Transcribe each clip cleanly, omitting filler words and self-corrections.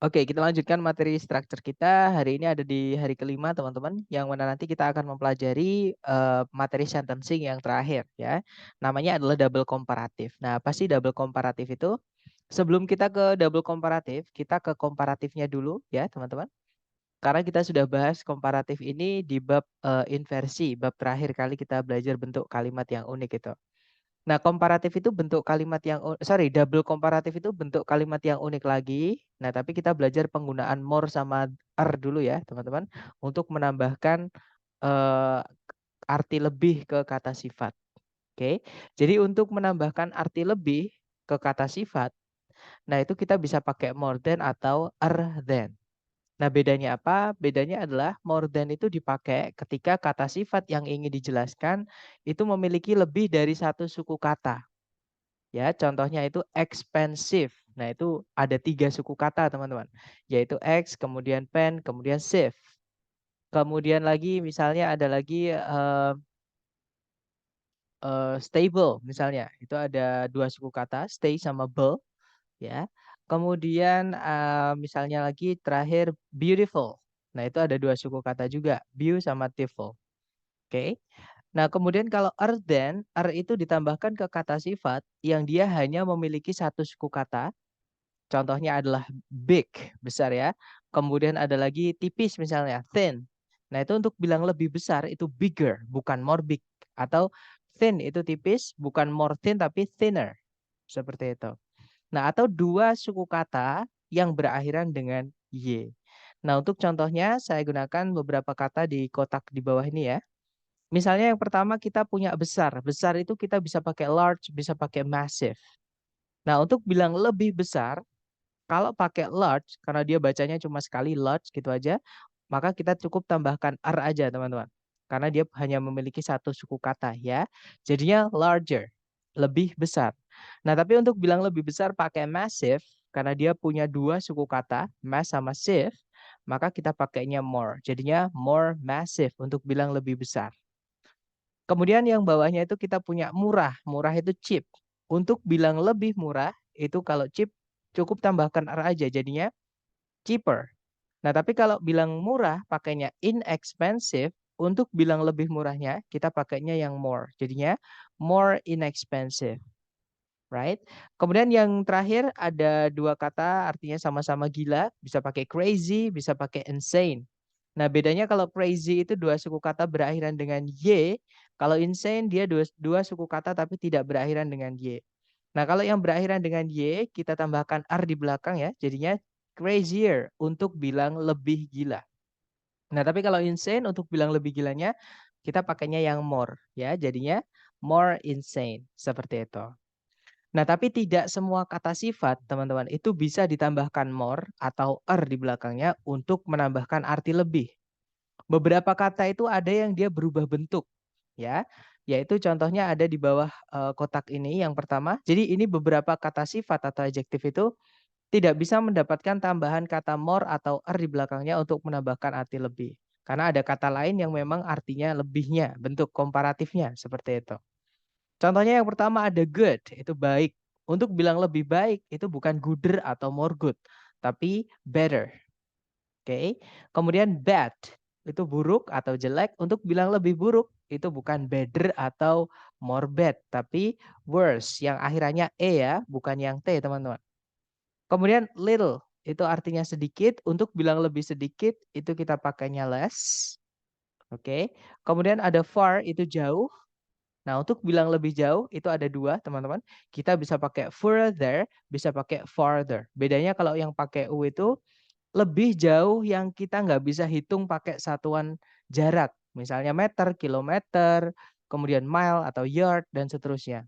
Oke, kita lanjutkan materi structure kita. Hari ini ada di hari kelima, teman-teman. Yang mana nanti kita akan mempelajari materi sentencing yang terakhir, ya. Namanya adalah double komparatif. Nah, apa sih double komparatif itu? Sebelum kita ke double komparatif, kita ke komparatifnya dulu, ya, teman-teman. Karena kita sudah bahas komparatif ini di bab inversi, bab terakhir kali kita belajar bentuk kalimat yang unik itu. Nah, komparatif itu bentuk kalimat yang double komparatif itu bentuk kalimat yang unik lagi. Nah, tapi kita belajar penggunaan more sama are dulu ya, teman-teman, untuk menambahkan eh, arti lebih ke kata sifat. Oke. Jadi untuk menambahkan arti lebih ke kata sifat, nah itu kita bisa pakai more than atau are than. Nah, bedanya apa? Bedanya adalah more than itu dipakai ketika kata sifat yang ingin dijelaskan itu memiliki lebih dari satu suku kata. Ya, contohnya itu expensive. Nah, itu ada 3 suku kata, teman-teman. Yaitu ex, kemudian pen, kemudian sieve. Kemudian lagi misalnya ada lagi stable misalnya. Itu ada 2 suku kata, stay sama ble, ya. Kemudian misalnya lagi terakhir beautiful. Nah, itu ada 2 suku kata juga, beau sama tiful. Oke. Nah, kemudian kalau are than, are itu ditambahkan ke kata sifat yang dia hanya memiliki satu suku kata. Contohnya adalah big, besar ya. Kemudian ada lagi tipis misalnya, thin. Nah, itu untuk bilang lebih besar itu bigger, bukan more big. Atau thin itu tipis, bukan more thin tapi thinner. Seperti itu. Nah, atau 2 suku kata yang berakhiran dengan y. Nah, untuk contohnya saya gunakan beberapa kata di kotak di bawah ini ya. Misalnya yang pertama kita punya besar. Besar itu kita bisa pakai large, bisa pakai massive. Nah, untuk bilang lebih besar, kalau pakai large, karena dia bacanya cuma sekali large gitu aja, maka kita cukup tambahkan R aja teman-teman. Karena dia hanya memiliki satu suku kata ya. Jadinya larger, lebih besar. Nah, tapi untuk bilang lebih besar pakai massive, karena dia punya 2 suku kata, mass sama sieve, maka kita pakainya more. Jadinya more massive untuk bilang lebih besar. Kemudian yang bawahnya itu kita punya murah. Murah itu cheap. Untuk bilang lebih murah, itu kalau cheap cukup tambahkan R aja. Jadinya cheaper. Nah, tapi kalau bilang murah pakainya inexpensive. Untuk bilang lebih murahnya, kita pakainya yang more. Jadinya more inexpensive. Right? Kemudian yang terakhir ada 2 kata artinya sama-sama gila. Bisa pakai crazy, bisa pakai insane. Nah, bedanya kalau crazy itu 2 suku kata berakhiran dengan y, kalau insane dia dua suku kata tapi tidak berakhiran dengan y. Nah, kalau yang berakhiran dengan y, kita tambahkan r di belakang ya, jadinya crazier untuk bilang lebih gila. Nah, tapi kalau insane untuk bilang lebih gilanya, kita pakainya yang more ya, jadinya more insane seperti itu. Nah, tapi tidak semua kata sifat, teman-teman, itu bisa ditambahkan more atau er di belakangnya untuk menambahkan arti lebih. Beberapa kata itu ada yang dia berubah bentuk, ya. Yaitu contohnya ada di bawah kotak ini yang pertama. Jadi ini beberapa kata sifat atau adjektif itu tidak bisa mendapatkan tambahan kata more atau er di belakangnya untuk menambahkan arti lebih. Karena ada kata lain yang memang artinya lebihnya, bentuk komparatifnya seperti itu. Contohnya yang pertama ada good, itu baik. Untuk bilang lebih baik itu bukan gooder atau more good, tapi better. Oke. Kemudian bad itu buruk atau jelek. Untuk bilang lebih buruk itu bukan better atau more bad, tapi worse yang akhirannya e ya, bukan yang t, teman-teman. Kemudian little itu artinya sedikit. Untuk bilang lebih sedikit itu kita pakainya less. Oke. Kemudian ada far itu jauh. Nah, untuk bilang lebih jauh itu ada 2, teman-teman. Kita bisa pakai further, bisa pakai farther. Bedanya kalau yang pakai u itu lebih jauh yang kita nggak bisa hitung pakai satuan jarak. Misalnya meter, kilometer, kemudian mile atau yard, dan seterusnya.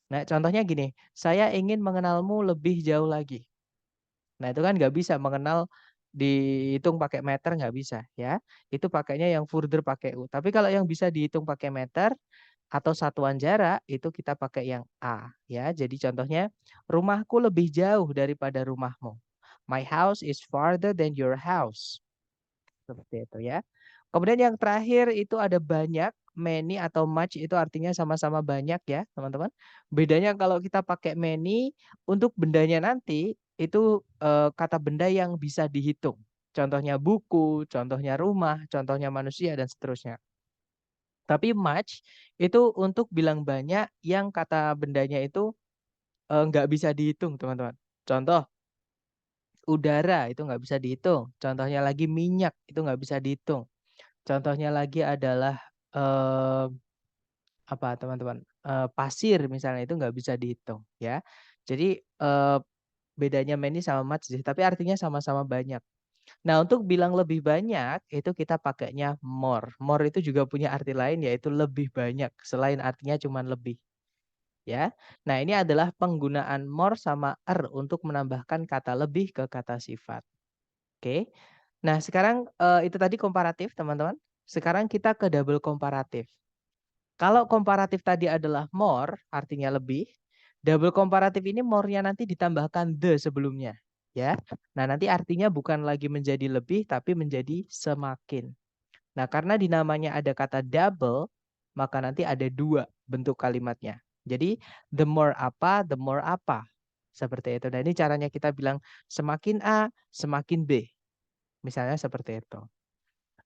Nah, contohnya gini, saya ingin mengenalmu lebih jauh lagi. Nah, itu kan nggak bisa mengenal dihitung pakai meter, nggak bisa ya. Itu pakainya yang further pakai U. Tapi kalau yang bisa dihitung pakai meter atau satuan jarak itu kita pakai yang A ya. Jadi contohnya rumahku lebih jauh daripada rumahmu. My house is farther than your house. Seperti itu ya. Kemudian yang terakhir itu ada banyak, many atau much itu artinya sama-sama banyak ya, teman-teman. Bedanya kalau kita pakai many untuk bendanya nanti itu kata benda yang bisa dihitung. Contohnya buku, contohnya rumah, contohnya manusia dan seterusnya. Tapi much itu untuk bilang banyak yang kata bendanya itu nggak bisa dihitung, teman-teman. Contoh, udara itu nggak bisa dihitung. Contohnya lagi minyak itu nggak bisa dihitung. Contohnya lagi adalah apa teman-teman? Pasir misalnya itu nggak bisa dihitung ya. Jadi bedanya many sama much sih, tapi artinya sama-sama banyak. Nah, untuk bilang lebih banyak itu kita pakainya more. More itu juga punya arti lain yaitu lebih banyak selain artinya cuman lebih ya. Nah, ini adalah penggunaan more sama er untuk menambahkan kata lebih ke kata sifat. Oke. Nah, sekarang itu tadi komparatif, teman-teman. Sekarang kita ke double komparatif. Kalau komparatif tadi adalah more, artinya lebih. Double komparatif ini more-nya nanti ditambahkan the sebelumnya, ya. Nah, nanti artinya bukan lagi menjadi lebih, tapi menjadi semakin. Nah, karena di namanya ada kata double, maka nanti ada dua bentuk kalimatnya. Jadi, the more apa, the more apa. Seperti itu. Nah, ini caranya kita bilang semakin A, semakin B. Misalnya seperti itu.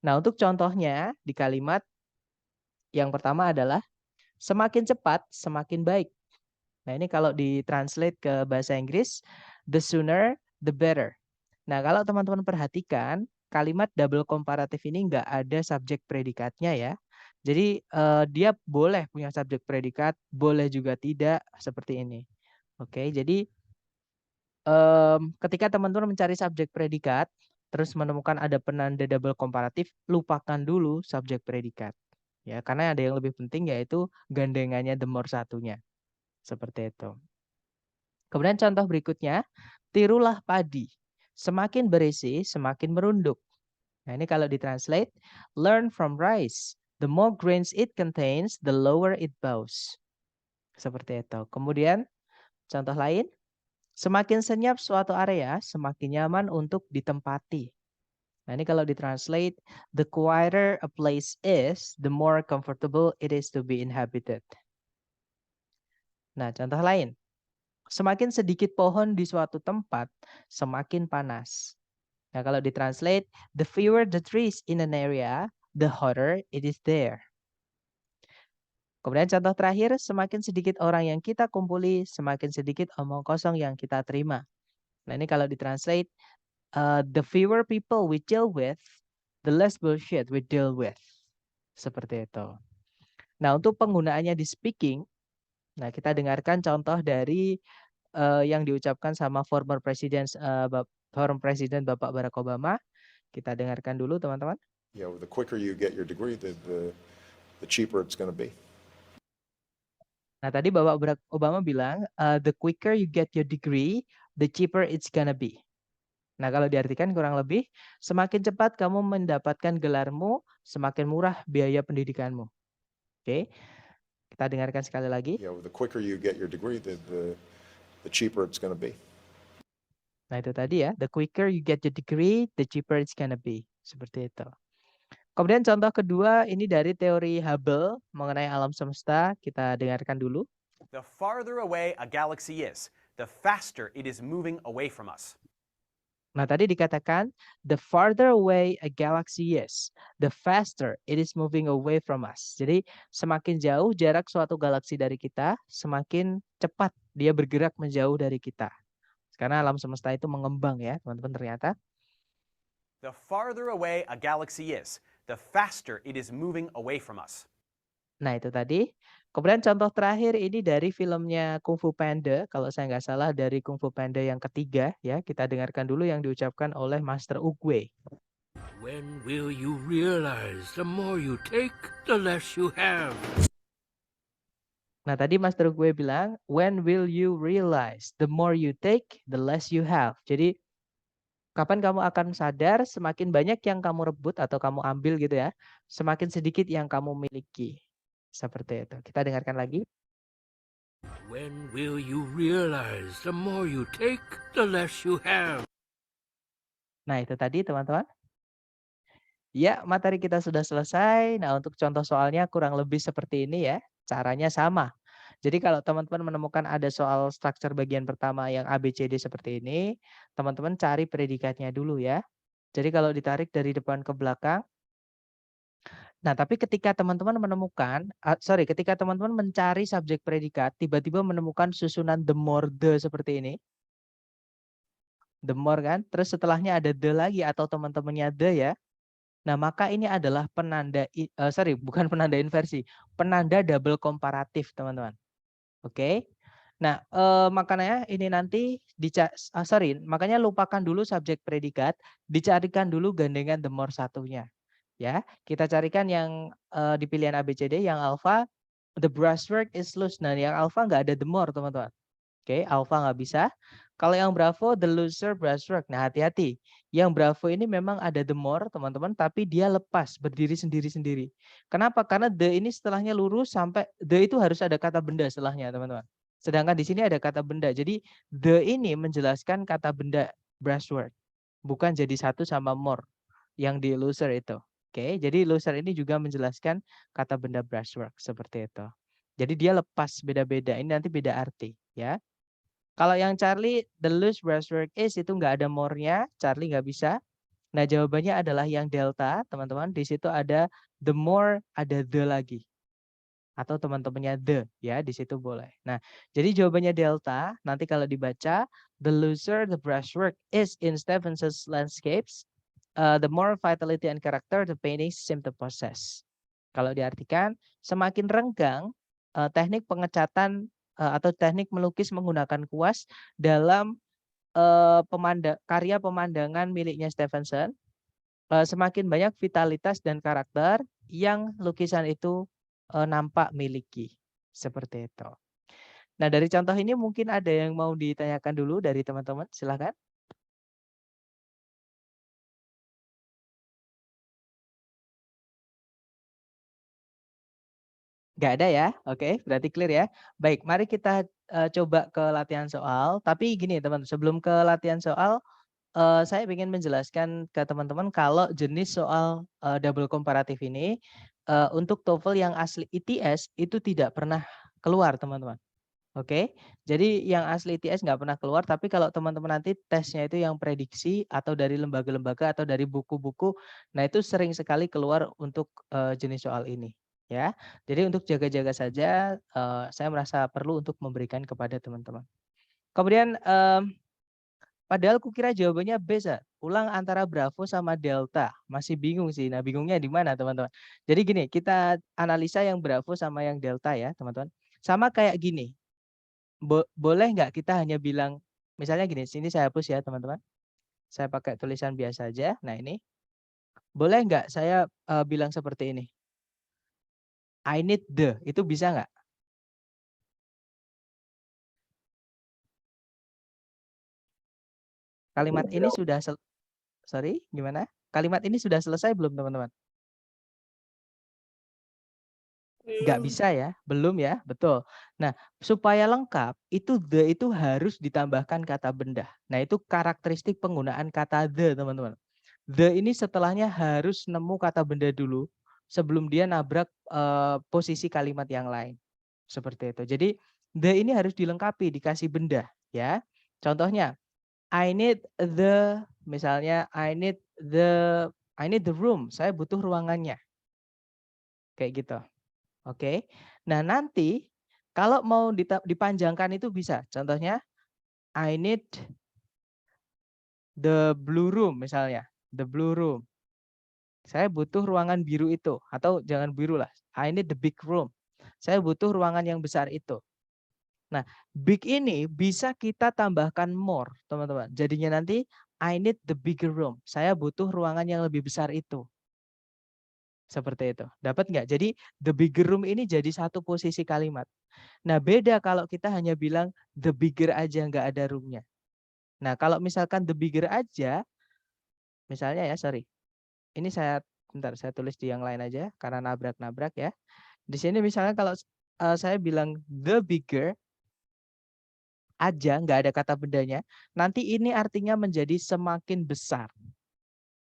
Nah, untuk contohnya di kalimat yang pertama adalah semakin cepat, semakin baik. Nah, ini kalau ditranslate ke bahasa Inggris, the sooner, the better. Nah, kalau teman-teman perhatikan, kalimat double komparatif ini nggak ada subjek predikatnya ya. Jadi, dia boleh punya subjek predikat, boleh juga tidak, seperti ini. Oke, jadi ketika teman-teman mencari subjek predikat, terus menemukan ada penanda double komparatif, lupakan dulu subjek predikat. Ya, karena ada yang lebih penting yaitu gandengannya the more satunya. Seperti itu. Kemudian contoh berikutnya, tirulah padi. Semakin berisi, semakin merunduk. Nah, ini kalau ditranslate, learn from rice. The more grains it contains, the lower it bows. Seperti itu. Kemudian contoh lain, semakin senyap suatu area, semakin nyaman untuk ditempati. Nah, ini kalau ditranslate, the quieter a place is, the more comfortable it is to be inhabited. Nah, contoh lain, semakin sedikit pohon di suatu tempat, semakin panas. Nah, kalau ditranslate, the fewer the trees in an area, the hotter it is there. Kemudian contoh terakhir, semakin sedikit orang yang kita kumpuli, semakin sedikit omong kosong yang kita terima. Nah, ini kalau ditranslate, the fewer people we deal with, the less bullshit we deal with. Seperti itu. Nah, untuk penggunaannya di speaking, nah kita dengarkan contoh dari yang diucapkan sama former Presiden Bapak Barack Obama. Kita dengarkan dulu teman-teman. The quicker you get your degree, the cheaper it's going to be. Nah, tadi Bapak Barack Obama bilang, the quicker you get your degree, the cheaper it's gonna be. Nah, kalau diartikan kurang lebih, semakin cepat kamu mendapatkan gelarmu, semakin murah biaya pendidikanmu. Oke, kita dengarkan sekali lagi. The quicker you get your degree, the cheaper it's gonna be. Nah, itu tadi ya, the quicker you get your degree, the cheaper it's gonna be. Seperti itu. Kemudian contoh kedua ini dari teori Hubble mengenai alam semesta. Kita dengarkan dulu. The farther away a galaxy is, the faster it is moving away from us. Nah, tadi dikatakan, the farther away a galaxy is, the faster it is moving away from us. Jadi, semakin jauh jarak suatu galaksi dari kita, semakin cepat dia bergerak menjauh dari kita. Karena alam semesta itu mengembang ya, teman-teman ternyata. The farther away a galaxy is, the faster it is moving away from us. Nah, itu tadi. Kemudian contoh terakhir ini dari filmnya Kung Fu Panda, kalau saya nggak salah dari Kung Fu Panda yang ketiga ya. Kita dengarkan dulu yang diucapkan oleh Master Oogway. When will you realize the more you take, the less you have? Nah, tadi Master Oogway bilang, when will you realize the more you take, the less you have. Jadi, kapan kamu akan sadar semakin banyak yang kamu rebut atau kamu ambil gitu ya, semakin sedikit yang kamu miliki. Seperti itu. Kita dengarkan lagi. When will you realize the more you take, the less you have? Nah, itu tadi teman-teman. Ya, materi kita sudah selesai. Nah, untuk contoh soalnya kurang lebih seperti ini ya. Caranya sama. Jadi kalau teman-teman menemukan ada soal struktur bagian pertama yang A, B, C, D seperti ini, teman-teman cari predikatnya dulu ya. Jadi kalau ditarik dari depan ke belakang, nah tapi ketika teman-teman menemukan, ketika teman-teman mencari subjek predikat, tiba-tiba menemukan susunan the more the seperti ini, the more kan, terus setelahnya ada the lagi atau teman-temannya the ya. Nah maka ini adalah penanda, bukan penanda inversi, penanda double komparatif teman-teman. Oke. Nah, makanya ini nanti makanya lupakan dulu subjek predikat, dicarikan dulu gandengan the more satunya. Ya, kita carikan yang di pilihan ABCD yang alpha the brushwork is loose. Nah, yang alpha nggak ada the more, teman-teman. Oke, alpha nggak bisa. Kalau yang bravo the looser brushwork. Nah, hati-hati. Yang bravo ini memang ada the more, teman-teman, tapi dia lepas, berdiri sendiri-sendiri. Kenapa? Karena the ini setelahnya lurus sampai the itu harus ada kata benda setelahnya, teman-teman. Sedangkan di sini ada kata benda. Jadi the ini menjelaskan kata benda brushwork. Bukan jadi satu sama more yang di loser itu. Oke, jadi loser ini juga menjelaskan kata benda brushwork seperti itu. Jadi dia lepas beda-beda. Ini nanti beda arti ya. Kalau yang Charlie, the loose brushwork is itu nggak ada more-nya, Charlie nggak bisa. Nah jawabannya adalah yang delta, teman-teman. Di situ ada the more, ada the lagi. Atau teman-temannya the, ya di situ boleh. Nah jadi jawabannya delta, nanti kalau dibaca, the looser the brushwork is in Stevenson's landscapes, the more vitality and character the paintings seem to possess. Kalau diartikan, semakin renggang teknik pengecatan atau teknik melukis menggunakan kuas dalam karya pemandangan miliknya Stevenson, semakin banyak vitalitas dan karakter yang lukisan itu nampak miliki. Seperti itu. Nah dari contoh ini mungkin ada yang mau ditanyakan dulu dari teman-teman, silakan. Nggak ada ya? Oke, berarti clear ya. Baik, mari kita coba ke latihan soal. Tapi gini teman, sebelum ke latihan soal, saya ingin menjelaskan ke teman-teman kalau jenis soal double komparatif ini untuk TOEFL yang asli ITS itu tidak pernah keluar teman-teman. Oke, jadi yang asli ITS nggak pernah keluar, tapi kalau teman-teman nanti tesnya itu yang prediksi atau dari lembaga-lembaga atau dari buku-buku, nah itu sering sekali keluar untuk jenis soal ini. Ya, jadi untuk jaga-jaga saja, saya merasa perlu untuk memberikan kepada teman-teman. Kemudian, padahal kukira jawabannya B, ulang antara Bravo sama Delta. Masih bingung sih. Nah, bingungnya di mana, teman-teman? Jadi gini, kita analisa yang Bravo sama yang Delta ya, teman-teman. Sama kayak gini. Boleh nggak kita hanya bilang, misalnya gini, sini saya hapus ya, teman-teman. Saya pakai tulisan biasa aja. Nah, ini. Boleh nggak saya bilang seperti ini? I need the, itu bisa nggak? Kalimat ini sudah, gimana? Kalimat ini sudah selesai belum teman-teman? Nggak bisa ya, belum ya, betul. Nah, supaya lengkap, itu the itu harus ditambahkan kata benda. Nah, itu karakteristik penggunaan kata the teman-teman. The ini setelahnya harus nemu kata benda dulu, sebelum dia nabrak posisi kalimat yang lain. Seperti itu. Jadi the ini harus dilengkapi, dikasih benda ya. Contohnya I need the, misalnya I need the room. Saya butuh ruangannya. Kayak gitu. Oke. Nah, nanti kalau mau dipanjangkan itu bisa. Contohnya I need the blue room misalnya. The blue room. Saya butuh ruangan biru itu, atau jangan biru lah. I need the big room. Saya butuh ruangan yang besar itu. Nah, big ini bisa kita tambahkan more, teman-teman. Jadinya nanti I need the bigger room. Saya butuh ruangan yang lebih besar itu. Seperti itu. Dapat nggak? Jadi the bigger room ini jadi satu posisi kalimat. Nah, beda kalau kita hanya bilang the bigger aja nggak ada roomnya. Nah, kalau misalkan the bigger aja, misalnya ya, ini saya tulis di yang lain aja karena nabrak-nabrak ya. Di sini misalnya kalau saya bilang the bigger aja, nggak ada kata bendanya, nanti ini artinya menjadi semakin besar.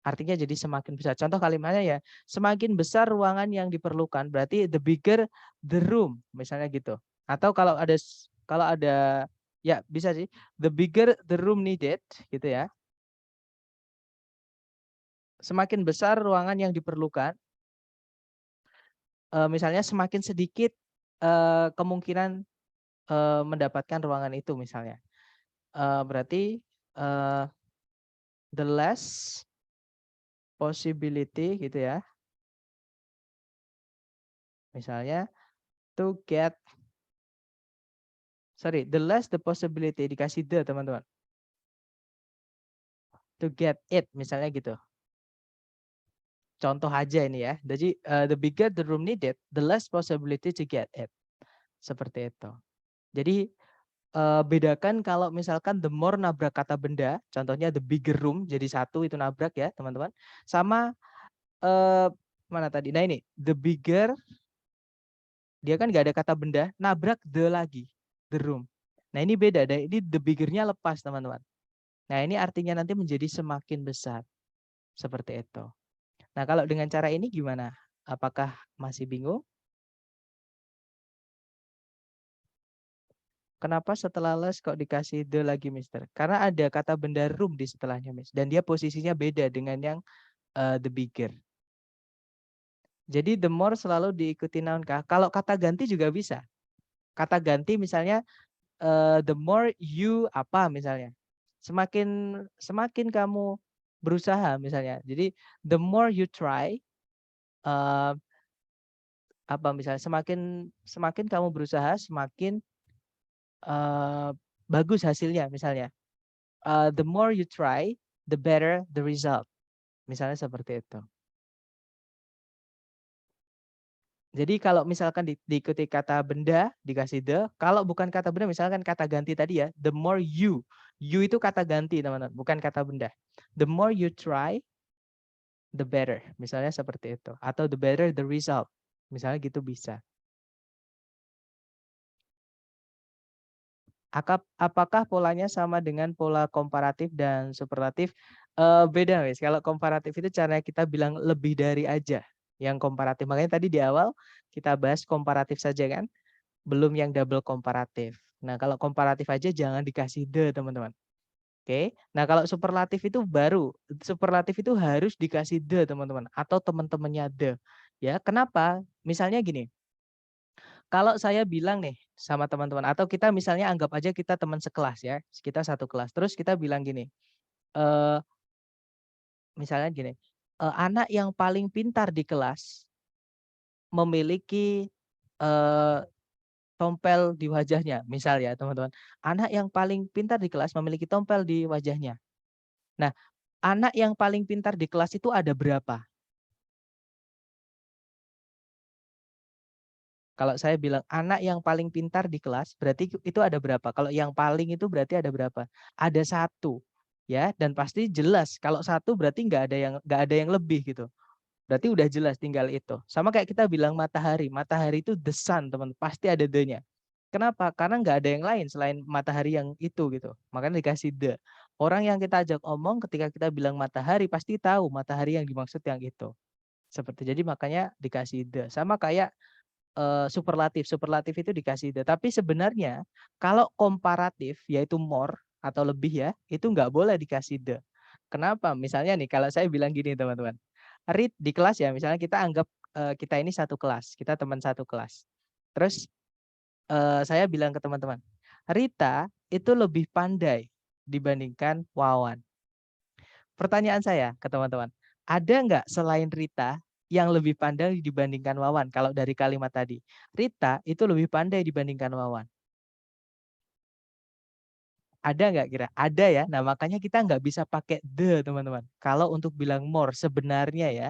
Artinya jadi semakin besar. Contoh kalimatnya ya, semakin besar ruangan yang diperlukan, berarti the bigger the room, misalnya gitu. Atau kalau ada ya bisa sih, the bigger the room needed gitu ya. Semakin besar ruangan yang diperlukan, misalnya semakin sedikit kemungkinan mendapatkan ruangan itu misalnya. Berarti the less possibility gitu ya. Misalnya the less the possibility, dikasih the teman-teman. To get it misalnya gitu. Contoh aja ini ya. Jadi the bigger the room needed, the less possibility to get it. Seperti itu. Jadi bedakan kalau misalkan the more nabrak kata benda, contohnya the bigger room jadi satu itu nabrak ya teman-teman. Sama mana tadi? Nah ini the bigger, dia kan nggak ada kata benda, nabrak the lagi, the room. Nah ini beda, ini the biggernya lepas teman-teman. Nah ini artinya nanti menjadi semakin besar. Seperti itu. Nah kalau dengan cara ini gimana? Apakah masih bingung? Kenapa setelah less kok dikasih the lagi mister? Karena ada kata benda room di setelahnya miss. Dan dia posisinya beda dengan yang the bigger. Jadi the more selalu diikuti noun kah? Kalau kata ganti juga bisa. Kata ganti misalnya the more you apa misalnya. Semakin kamu berusaha misalnya. Jadi the more you try apa misalnya semakin kamu berusaha semakin bagus hasilnya misalnya. The more you try, the better the result. Misalnya seperti itu. Jadi kalau misalkan diikuti kata benda dikasih the, kalau bukan kata benda misalkan kata ganti tadi ya, the more you itu kata ganti teman-teman, bukan kata benda. The more you try, the better. Misalnya seperti itu. Atau the better the result. Misalnya gitu bisa. Apakah polanya sama dengan pola komparatif dan superlatif? Beda, guys. Kalau komparatif itu caranya kita bilang lebih dari aja yang komparatif. Makanya tadi di awal kita bahas komparatif saja kan, belum yang double komparatif. Nah, kalau komparatif aja jangan dikasih the, teman-teman. Oke. Nah, kalau superlatif itu baru. Superlatif itu harus dikasih the, teman-teman, atau teman-temannya the. Ya, kenapa? Misalnya gini. Kalau saya bilang nih sama teman-teman atau kita misalnya anggap aja kita teman sekelas ya, kita satu kelas. Terus kita bilang gini, misalnya gini, anak yang paling pintar di kelas memiliki tompel di wajahnya, misal ya teman-teman. Anak yang paling pintar di kelas memiliki tompel di wajahnya. Nah, anak yang paling pintar di kelas itu ada berapa? Kalau saya bilang anak yang paling pintar di kelas, berarti itu ada berapa? Kalau yang paling itu berarti ada berapa? Ada satu, ya. Dan pasti jelas. Kalau satu berarti nggak ada yang lebih gitu. Berarti udah jelas tinggal itu. Sama kayak kita bilang matahari. Matahari itu the sun, teman. Pasti ada the-nya. Kenapa? Karena nggak ada yang lain selain matahari yang itu gitu. Makanya dikasih the. Orang yang kita ajak omong ketika kita bilang matahari pasti tahu matahari yang dimaksud yang itu. Seperti jadi makanya dikasih the. Sama kayak superlatif itu dikasih the. Tapi sebenarnya kalau komparatif yaitu more atau lebih ya, itu nggak boleh dikasih the. Kenapa? Misalnya nih kalau saya bilang gini teman-teman, read di kelas ya, misalnya kita anggap kita ini satu kelas, kita teman satu kelas. Terus saya bilang ke teman-teman, Rita itu lebih pandai dibandingkan Wawan. Pertanyaan saya ke teman-teman, ada nggak selain Rita yang lebih pandai dibandingkan Wawan? Kalau dari kalimat tadi, Rita itu lebih pandai dibandingkan Wawan. Ada nggak kira? Ada ya. Nah makanya kita nggak bisa pakai the teman-teman. Kalau untuk bilang more sebenarnya ya.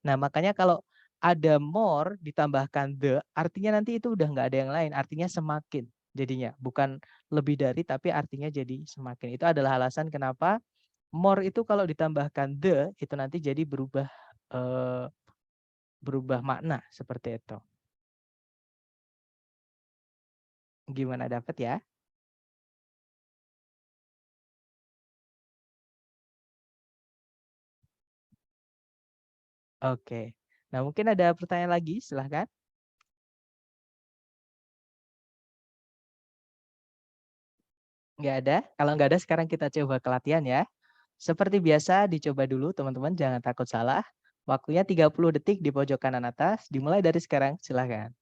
Nah makanya kalau ada more ditambahkan the, artinya nanti itu udah nggak ada yang lain. Artinya semakin jadinya. Bukan lebih dari tapi artinya jadi semakin. Itu adalah alasan kenapa more itu kalau ditambahkan the itu nanti jadi berubah makna seperti itu. Gimana dapat ya? Oke. Nah, mungkin ada pertanyaan lagi, silahkan. Nggak ada? Kalau nggak ada sekarang kita coba ke latihan ya. Seperti biasa dicoba dulu teman-teman, jangan takut salah. Waktunya 30 detik di pojok kanan atas, dimulai dari sekarang, silakan.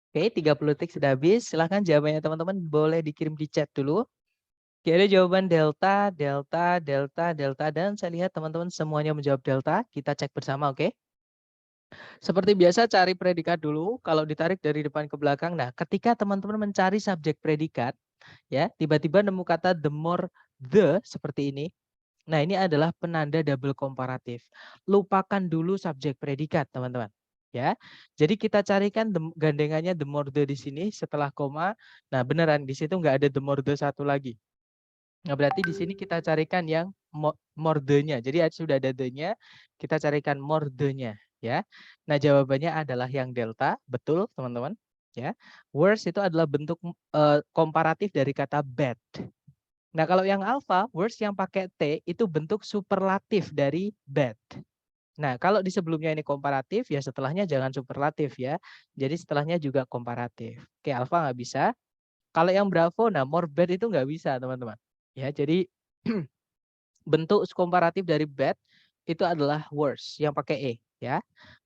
Oke, 30 detik sudah habis. Silahkan jawabannya teman-teman boleh dikirim di chat dulu. Oke, ada jawaban delta, delta, delta, delta, dan saya lihat teman-teman semuanya menjawab delta. Kita cek bersama, oke? Seperti biasa cari predikat dulu. Kalau ditarik dari depan ke belakang. Nah, ketika teman-teman mencari subjek predikat, ya, tiba-tiba nemu kata the more the seperti ini. Nah, ini adalah penanda double komparatif. Lupakan dulu subjek predikat, teman-teman. Ya. Jadi kita carikan gandengannya the more the di sini setelah koma. Nah, beneran di situ nggak ada the more the satu lagi. Nah, berarti di sini kita carikan yang more the-nya. Jadi sudah ada the-nya, kita carikan more the-nya, ya. Nah, jawabannya adalah yang delta, betul, teman-teman, ya. Worse itu adalah bentuk komparatif dari kata bad. Nah, kalau yang alpha, words yang pakai T itu bentuk superlatif dari bad. Nah, kalau di sebelumnya ini komparatif, ya setelahnya jangan superlatif ya. Jadi setelahnya juga komparatif. Oke, alpha nggak bisa. Kalau yang bravo, nah more bad itu nggak bisa, teman-teman. Ya, jadi bentuk komparatif dari bad itu adalah worse yang pakai E. Ya,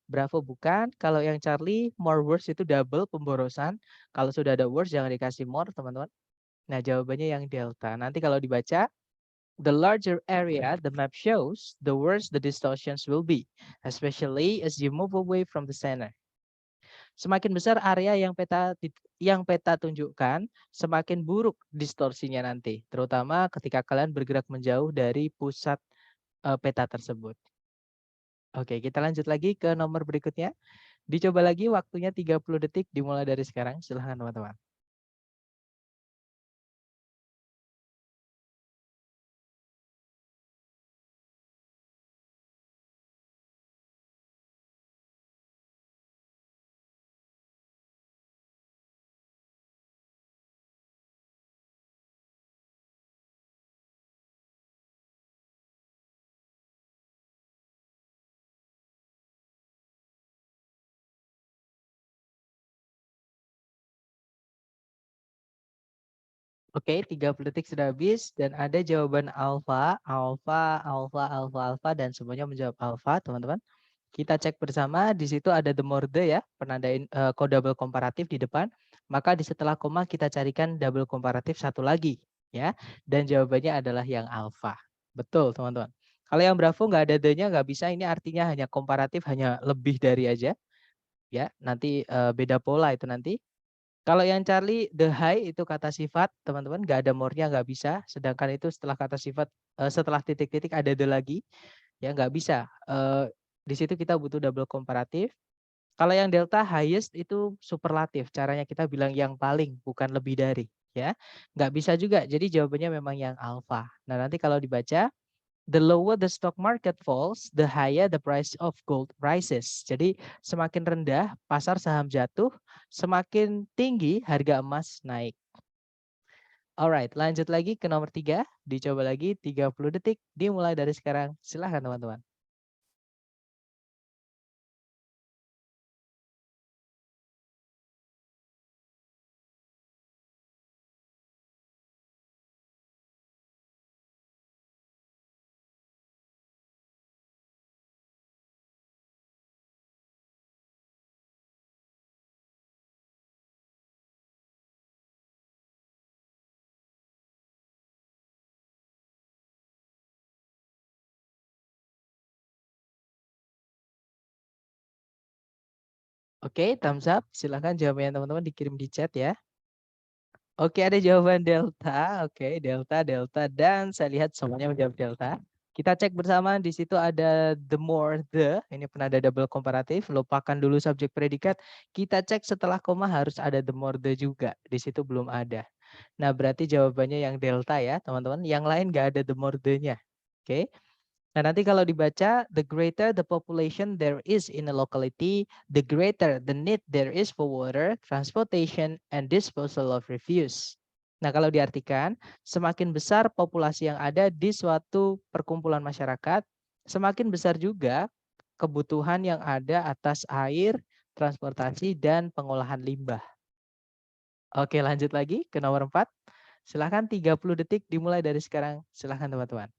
bravo bukan. Kalau yang Charlie, more worse itu double pemborosan. Kalau sudah ada worse jangan dikasih more, teman-teman. Nah, jawabannya yang delta. Nanti kalau dibaca, the larger area the map shows, the worse the distortions will be, especially as you move away from the center. Semakin besar area yang peta tunjukkan, semakin buruk distorsinya nanti, terutama ketika kalian bergerak menjauh dari pusat peta tersebut. Oke, kita lanjut lagi ke nomor berikutnya. Dicoba lagi waktunya 30 detik dimulai dari sekarang. Silahkan teman-teman. Oke, 30 detik sudah habis dan ada jawaban alfa, alfa, alfa, alfa, alfa dan semuanya menjawab alfa, teman-teman. Kita cek bersama, di situ ada the more the ya, penandain double komparatif di depan. Maka di setelah koma kita carikan double komparatif satu lagi ya. Dan jawabannya adalah yang alfa. Betul, teman-teman. Kalau yang bravo nggak ada the-nya nggak bisa, ini artinya hanya komparatif, hanya lebih dari aja. Ya, nanti beda pola itu nanti. Kalau yang Charlie, the high itu kata sifat, teman-teman, nggak ada more-nya nggak bisa. Sedangkan itu setelah kata sifat, setelah titik-titik ada the lagi, ya nggak bisa. Di situ kita butuh double komparatif. Kalau yang delta highest itu superlatif, caranya kita bilang yang paling, bukan lebih dari, ya. Nggak bisa juga, jadi jawabannya memang yang alpha. Nah nanti kalau dibaca, the lower the stock market falls, the higher the price of gold rises. Jadi semakin rendah pasar saham jatuh, semakin tinggi harga emas naik. Alright, lanjut lagi ke nomor 3. Dicoba lagi 30 detik, dimulai dari sekarang. Silahkan teman-teman. Oke, thumbs up. Silahkan jawabannya teman-teman dikirim di chat ya. Oke, ada jawaban delta. Oke, delta, delta. Dan saya lihat semuanya menjawab delta. Kita cek bersama, di situ ada the more the, ini penanda double komparatif, lupakan dulu subjek predikat. Kita cek setelah koma harus ada the more the juga, di situ belum ada. Nah, berarti jawabannya yang delta ya, teman-teman. Yang lain nggak ada the more the-nya. Oke. Nah, nanti kalau dibaca, the greater the population there is in a locality, the greater the need there is for water, transportation, and disposal of refuse. Nah, kalau diartikan, semakin besar populasi yang ada di suatu perkumpulan masyarakat, semakin besar juga kebutuhan yang ada atas air, transportasi, dan pengolahan limbah. Oke, lanjut lagi ke nomor 4. Silahkan 30 detik dimulai dari sekarang. Silahkan teman-teman.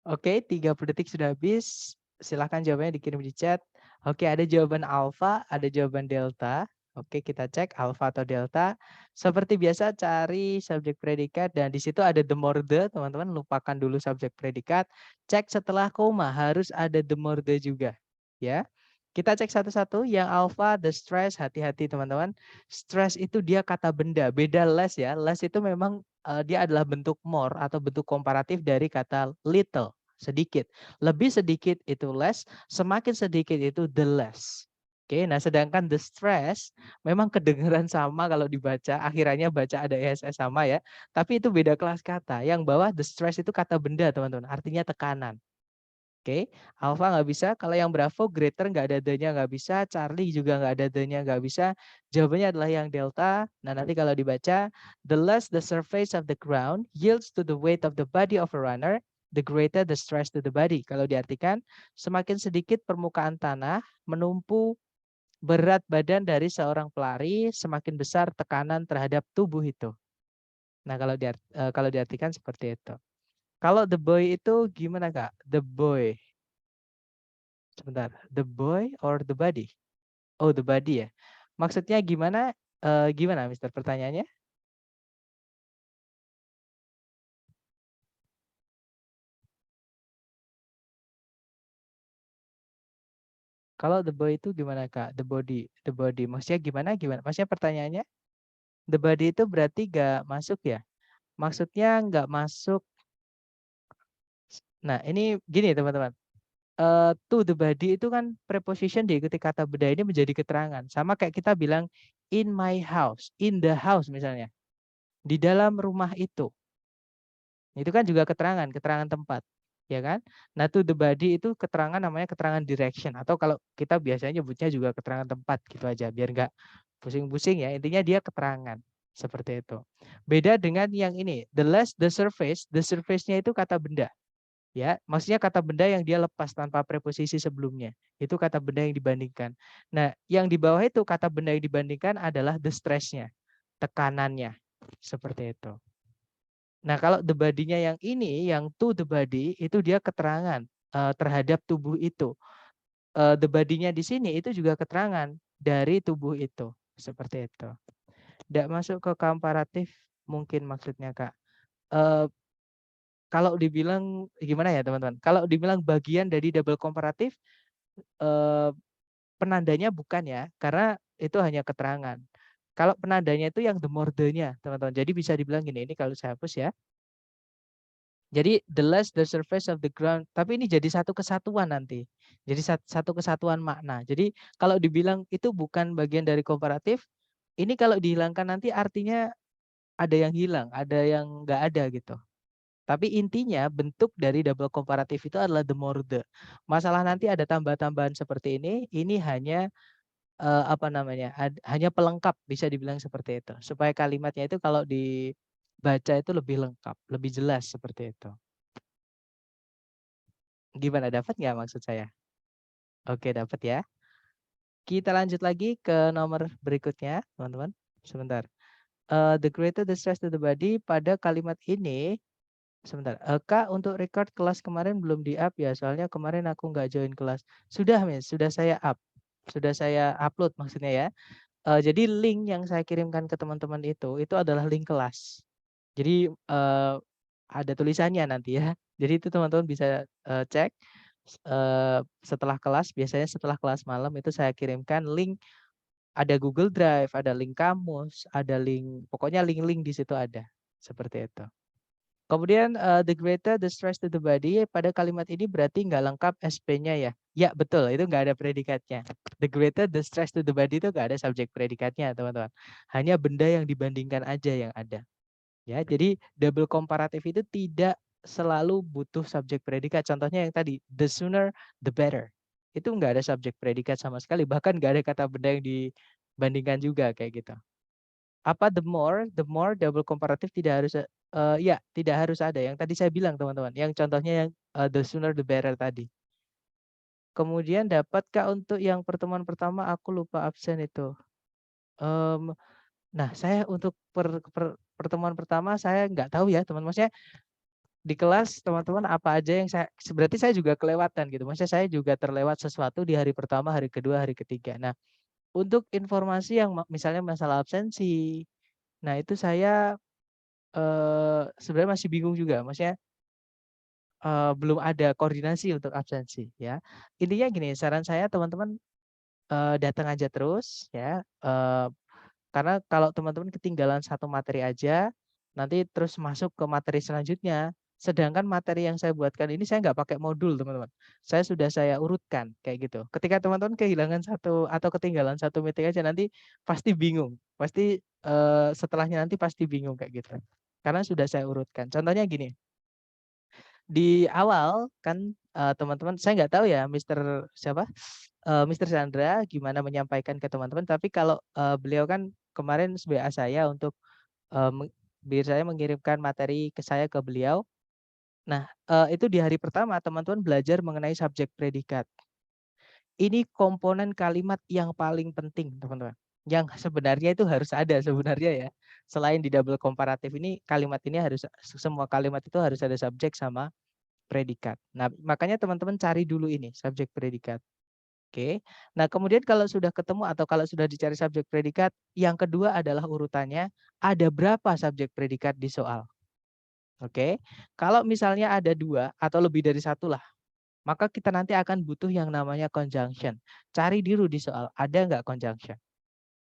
Oke, 30 detik sudah habis. Silahkan jawabannya dikirim di chat. Oke, ada jawaban alfa, ada jawaban delta. Oke, kita cek alfa atau delta. Seperti biasa cari subjek predikat dan di situ ada the more the, teman-teman lupakan dulu subjek predikat. Cek setelah koma harus ada the more the juga, ya. Kita cek satu-satu. Yang alfa the stress, hati-hati teman-teman. Stress itu dia kata benda, beda less ya. Less itu memang dia adalah bentuk more atau bentuk komparatif dari kata little, sedikit. Lebih sedikit itu less, semakin sedikit itu the less. Oke, nah sedangkan the stress memang kedengaran sama kalau dibaca, akhirannya baca ada ESS sama ya. Tapi itu beda kelas kata. Yang bawah the stress itu kata benda teman-teman, artinya tekanan. Oke, alpha nggak bisa. Kalau yang bravo, greater nggak ada the-nya nggak bisa. Charlie juga nggak ada the-nya nggak bisa. Jawabannya adalah yang delta. Nah nanti kalau dibaca, the less the surface of the ground yields to the weight of the body of a runner, the greater the stress to the body. Kalau diartikan, semakin sedikit permukaan tanah menumpu berat badan dari seorang pelari, semakin besar tekanan terhadap tubuh itu. Nah kalau diartikan seperti itu. Kalau the boy itu gimana Kak? The boy. Sebentar, the boy or the body? Oh, the body ya. Maksudnya gimana? Gimana, Mister? Pertanyaannya? Kalau the boy itu gimana, Kak? The body, the body. Maksudnya gimana? Gimana? Maksudnya pertanyaannya? The body itu berarti nggak masuk ya? Maksudnya nggak masuk. Nah, ini gini teman-teman. To the body itu kan preposition diikuti kata benda ini menjadi keterangan. Sama kayak kita bilang in my house, in the house misalnya. Di dalam rumah itu. Itu kan juga keterangan, keterangan tempat, ya kan? Nah, to the body itu keterangan namanya keterangan direction atau kalau kita biasanya nyebutnya juga keterangan tempat gitu aja biar nggak pusing-pusing ya. Intinya dia keterangan seperti itu. Beda dengan yang ini, the less the surface-nya itu kata benda. Ya, maksudnya kata benda yang dia lepas tanpa preposisi sebelumnya. Itu kata benda yang dibandingkan. Nah, yang di bawah itu kata benda yang dibandingkan adalah the stress-nya, tekanannya. Seperti itu. Nah, kalau the body-nya yang ini, yang to the body, itu dia keterangan terhadap tubuh itu. The body-nya di sini itu juga keterangan dari tubuh itu. Seperti itu. Tidak masuk ke komparatif mungkin maksudnya, Kak. Kalau dibilang, gimana ya teman-teman? Kalau dibilang bagian dari double komparatif, penandanya bukan ya, karena itu hanya keterangan. Kalau penandanya itu yang the more the-nya, teman-teman. Jadi bisa dibilang gini, ini kalau saya hapus ya. Jadi the less the surface of the ground, tapi ini jadi satu kesatuan nanti. Jadi satu kesatuan makna. Jadi kalau dibilang itu bukan bagian dari komparatif, ini kalau dihilangkan nanti artinya ada yang hilang, ada yang nggak ada gitu. Tapi intinya bentuk dari double komparatif itu adalah the more the. Masalah nanti ada tambah-tambahan seperti ini hanya apa namanya? Hanya pelengkap bisa dibilang seperti itu. Supaya kalimatnya itu kalau dibaca itu lebih lengkap, lebih jelas seperti itu. Gimana, dapat nggak maksud saya? Oke, dapat ya. Kita lanjut lagi ke nomor berikutnya, teman-teman. Sebentar. The greater the stress to the body, pada kalimat ini Sebentar, Kak, untuk record kelas kemarin belum di-up ya, soalnya kemarin aku nggak join kelas. Sudah, Miss, sudah saya up, sudah saya upload maksudnya ya. Jadi link yang saya kirimkan ke teman-teman itu adalah link kelas. Jadi, ada tulisannya nanti ya. Jadi itu teman-teman bisa, cek, setelah kelas, biasanya setelah kelas malam itu saya kirimkan link, ada Google Drive, ada link kamus, ada link pokoknya link-link di situ ada, seperti itu. Kemudian, the greater the stress to the body, pada kalimat ini berarti nggak lengkap SP-nya ya? Ya betul, itu nggak ada predikatnya. The greater the stress to the body itu nggak ada subjek predikatnya teman-teman. Hanya benda yang dibandingkan aja yang ada. Ya, jadi double komparatif itu tidak selalu butuh subjek predikat. Contohnya yang tadi, the sooner the better. Itu nggak ada subjek predikat sama sekali, bahkan nggak ada kata benda yang dibandingkan juga kayak gitu. Apa the more double komparatif tidak harus ya tidak harus ada. Yang tadi saya bilang teman-teman, yang contohnya yang the sooner the better tadi. Kemudian dapat Kak untuk yang pertemuan pertama aku lupa absen itu. Mmm, nah saya untuk pertemuan pertama saya nggak tahu ya teman, maksudnya di kelas teman-teman apa aja yang berarti saya juga kelewatan gitu, maksudnya saya juga terlewat sesuatu di hari pertama, hari kedua, hari ketiga. Nah, untuk informasi yang misalnya masalah absensi, nah itu saya sebenarnya masih bingung juga, maksudnya, belum ada koordinasi untuk absensi ya. Intinya gini, saran saya teman-teman, datang aja terus ya, karena kalau teman-teman ketinggalan satu materi aja, nanti terus masuk ke materi selanjutnya. Sedangkan materi yang saya buatkan ini saya nggak pakai modul teman-teman. Saya urutkan kayak gitu. Ketika teman-teman kehilangan satu atau ketinggalan satu meeting aja nanti pasti bingung. Pasti, setelahnya nanti pasti bingung kayak gitu. Karena sudah saya urutkan. Contohnya gini, di awal kan, teman-teman saya nggak tahu ya Mister siapa, Mister Chandra gimana menyampaikan ke teman-teman, tapi kalau, beliau kan kemarin WA saya untuk, eee, meng biar saya mengirimkan materi ke saya ke beliau. Nah, itu di hari pertama teman-teman belajar mengenai subjek predikat. Ini komponen kalimat yang paling penting teman-teman, yang sebenarnya itu harus ada sebenarnya ya. Selain di double komparatif ini, kalimat ini harus semua kalimat itu harus ada subjek sama predikat. Nah, makanya teman-teman cari dulu ini subjek predikat. Oke. Nah, kemudian kalau sudah ketemu atau kalau sudah dicari subjek predikat, yang kedua adalah urutannya ada berapa subjek predikat di soal. Oke. Kalau misalnya ada 2 atau lebih dari satu lah, maka kita nanti akan butuh yang namanya conjunction. Cari dulu di soal, ada nggak conjunction.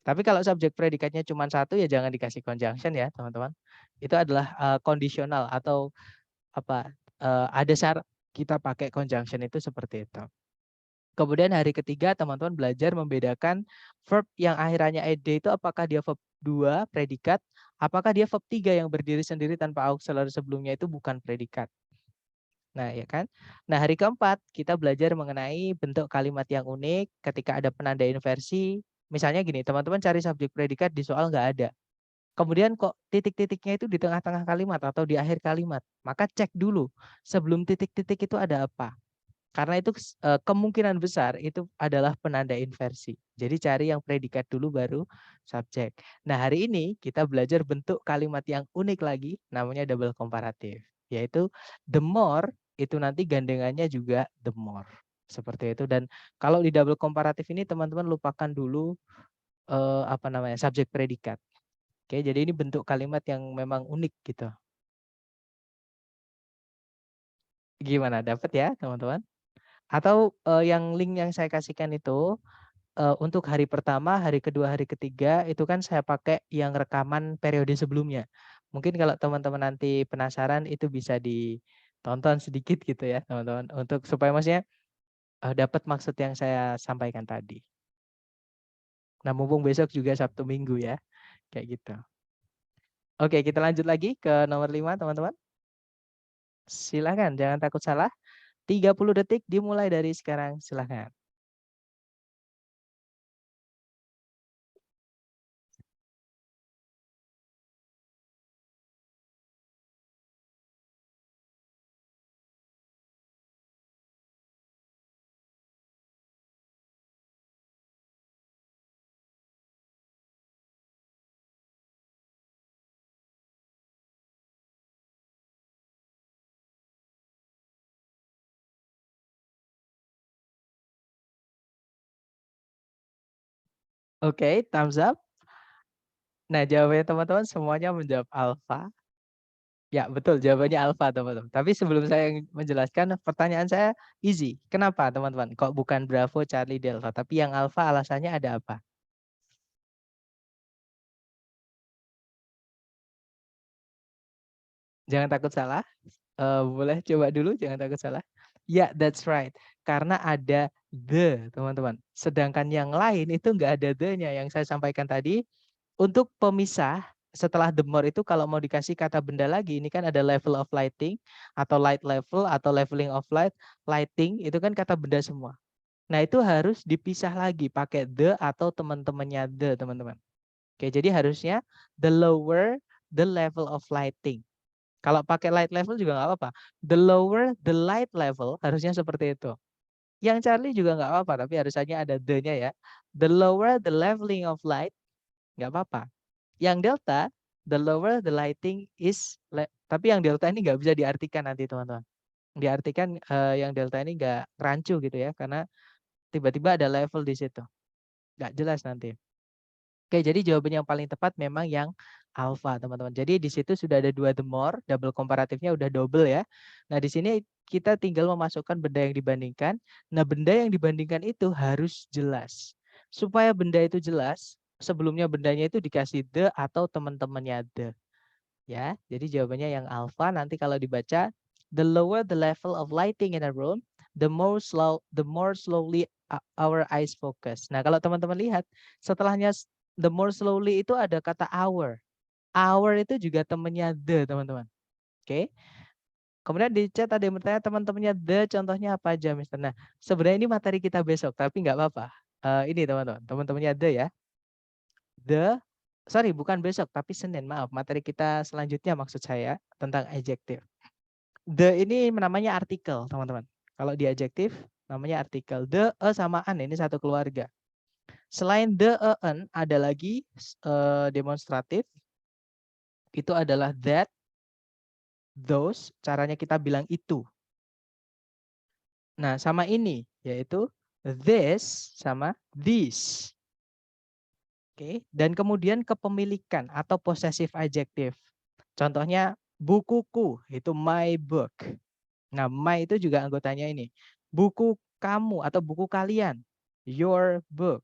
Tapi kalau subjek predikatnya cuma satu ya jangan dikasih conjunction ya, teman-teman. Itu adalah, kondisional atau apa, ada syarat kita pakai conjunction itu seperti itu. Kemudian hari ketiga teman-teman belajar membedakan verb yang akhirannya ed itu apakah dia verb 2 predikat, apakah dia verb 3 yang berdiri sendiri tanpa auxiliary sebelumnya itu bukan predikat. Nah, ya kan? Nah, hari keempat kita belajar mengenai bentuk kalimat yang unik ketika ada penanda inversi. Misalnya gini, teman-teman cari subjek predikat di soal nggak ada. Kemudian kok titik-titiknya itu di tengah-tengah kalimat atau di akhir kalimat. Maka cek dulu sebelum titik-titik itu ada apa. Karena itu kemungkinan besar itu adalah penanda inversi. Jadi cari yang predikat dulu baru subjek. Nah, hari ini kita belajar bentuk kalimat yang unik lagi namanya double komparatif. Yaitu the more itu nanti gandengannya juga the more. Seperti itu dan kalau di double komparatif ini teman-teman lupakan dulu apa namanya subjek predikat. Oke, jadi ini bentuk kalimat yang memang unik gitu. Gimana dapat ya, teman-teman? Atau, yang link yang saya kasihkan itu, untuk hari pertama, hari kedua, hari ketiga itu kan saya pakai yang rekaman periode sebelumnya. Mungkin kalau teman-teman nanti penasaran itu bisa ditonton sedikit gitu ya, teman-teman, untuk supaya maksudnya, dapat maksud yang saya sampaikan tadi. Nah, mumpung besok juga Sabtu Minggu ya, kayak gitu. Oke, kita lanjut lagi ke nomor 5 teman-teman. Silakan jangan takut salah. 30 detik dimulai dari sekarang, silakan. Oke, thumbs up. Nah, jawabannya teman-teman semuanya menjawab alfa. Ya, betul jawabannya alfa, teman-teman. Tapi sebelum saya menjelaskan, pertanyaan saya easy. Kenapa, teman-teman? Kok bukan Bravo, Charlie, Delta, tapi yang alfa alasannya ada apa? Jangan takut salah. Boleh coba dulu, jangan takut salah. Ya, that's right. Karena ada the, teman-teman. Sedangkan yang lain itu nggak ada the-nya. Yang saya sampaikan tadi, untuk pemisah, setelah the more itu kalau mau dikasih kata benda lagi, ini kan ada level of lighting, atau light level, atau leveling of light, lighting, itu kan kata benda semua. Nah, itu harus dipisah lagi pakai the atau teman-temannya the, teman-teman. Oke, jadi harusnya the lower the level of lighting. Kalau pakai light level juga nggak apa-apa. The lower the light level, harusnya seperti itu. Yang Charlie juga nggak apa-apa, tapi harusnya ada the-nya ya. The lower the leveling of light, nggak apa-apa. Yang delta, the lower the lighting is, tapi yang delta ini nggak bisa diartikan nanti, teman-teman. Diartikan yang delta ini nggak rancu gitu ya, karena tiba-tiba ada level di situ. Nggak jelas nanti. Oke, jadi jawaban yang paling tepat memang yang alpha, teman-teman. Jadi di situ sudah ada 2 the more, double komparatifnya udah double ya. Nah, di sini kita tinggal memasukkan benda yang dibandingkan. Nah, benda yang dibandingkan itu harus jelas. Supaya benda itu jelas, sebelumnya bendanya itu dikasih the atau teman-temannya the. Ya, jadi jawabannya yang alpha. Nanti kalau dibaca, the lower the level of lighting in a room, the more slowly our eyes focus. Nah, kalau teman-teman lihat, setelahnya the more slowly itu ada kata our. Our itu juga temannya the, teman-teman. Oke. Kemudian di chat ada yang bertanya teman-temannya the, contohnya apa aja, Mister? Nah, sebenarnya ini materi kita besok, tapi nggak apa-apa. Ini teman-teman, teman-temannya the ya. Sorry, bukan besok, tapi Senin. Maaf, materi kita selanjutnya maksud saya tentang adjective. The ini namanya artikel, teman-teman. Kalau di adjective, namanya artikel. The, a, sama an, ini satu keluarga. Selain the, a, an, ada lagi demonstratif. Itu adalah that, those, caranya kita bilang itu. Nah, sama ini, yaitu this sama these. Oke, dan kemudian kepemilikan atau possessive adjective. Contohnya bukuku, itu my book. Nah, my itu juga anggotanya ini. Buku kamu atau buku kalian, your book.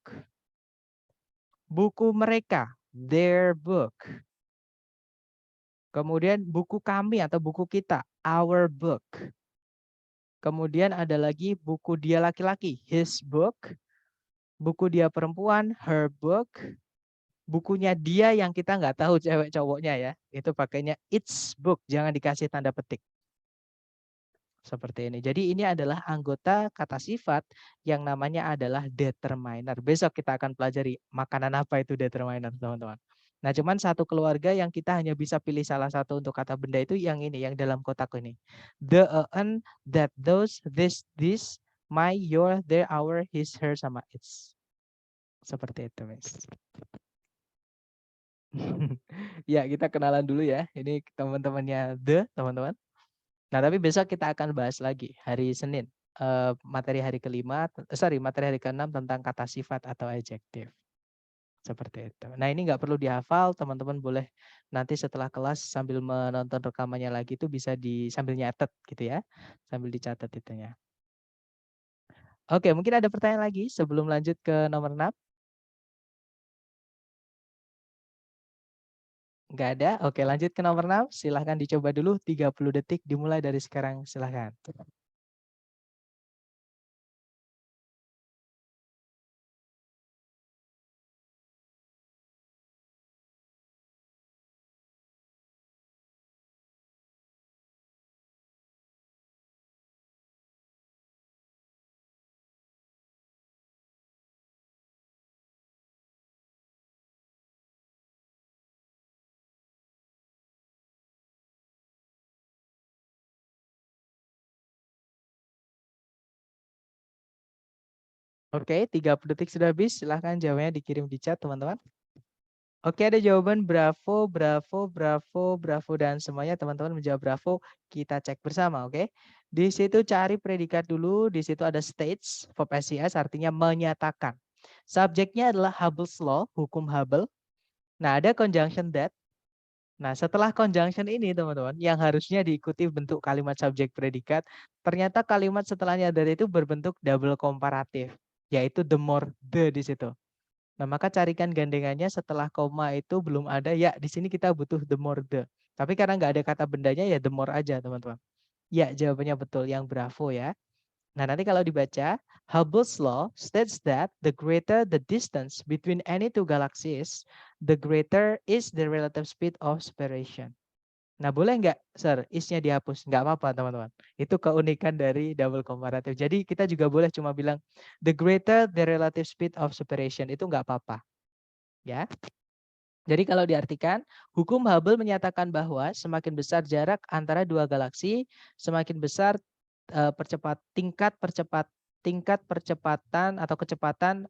Buku mereka, their book. Kemudian buku kami atau buku kita, our book. Kemudian ada lagi buku dia laki-laki, his book. Buku dia perempuan, her book. Bukunya dia yang kita nggak tahu cewek cowoknya ya. Itu pakainya its book, jangan dikasih tanda petik. Seperti ini. Jadi ini adalah anggota kata sifat yang namanya adalah determiner. Besok kita akan pelajari makanan apa itu determiner, teman-teman. Nah, cuman satu keluarga yang kita hanya bisa pilih salah satu untuk kata benda itu yang ini, yang dalam kotak ini. The, an, that, those, this, my, your, their, our, his, her, sama its. Seperti itu, Miss. Ya, kita kenalan dulu ya. Ini teman-temannya the, teman-teman. Nah, tapi besok kita akan bahas lagi hari Senin. Materi hari materi hari ke-6 tentang kata sifat atau adjektif. Seperti itu. Nah, ini nggak perlu dihafal, teman-teman boleh nanti setelah kelas sambil menonton rekamannya lagi itu bisa sambil nyatet gitu ya. Sambil dicatat itunya. Oke, mungkin ada pertanyaan lagi sebelum lanjut ke nomor 6? Nggak ada? Oke, lanjut ke nomor 6. Silahkan dicoba dulu 30 detik dimulai dari sekarang. Silahkan. Oke, 30 detik sudah habis. Silahkan jawabannya dikirim di chat, teman-teman. Oke, ada jawaban bravo, bravo, bravo, bravo, dan semuanya teman-teman menjawab bravo. Kita cek bersama, oke? Di situ cari predikat dulu, di situ ada states, verb SCS artinya menyatakan. Subjeknya adalah Hubble's Law, hukum Hubble. Nah, ada conjunction that. Nah, setelah conjunction ini teman-teman, yang harusnya diikuti bentuk kalimat subjek predikat, ternyata kalimat setelahnya that itu berbentuk double komparatif, yaitu the more the di situ. Nah, maka carikan gandengannya setelah koma itu belum ada, ya di sini kita butuh the more the. Tapi karena nggak ada kata bendanya ya the more aja teman-teman. Ya, jawabannya betul, yang bravo ya. Nah, nanti kalau dibaca, Hubble's law states that the greater the distance between any two galaxies, the greater is the relative speed of separation. Nah, boleh nggak, Sir, is-nya dihapus? Nggak apa-apa, teman-teman. Itu keunikan dari double comparative. Jadi, kita juga boleh cuma bilang, the greater the relative speed of separation. Itu nggak apa-apa. Ya. Jadi, kalau diartikan, hukum Hubble menyatakan bahwa semakin besar jarak antara dua galaksi, semakin besar tingkat percepatan atau kecepatan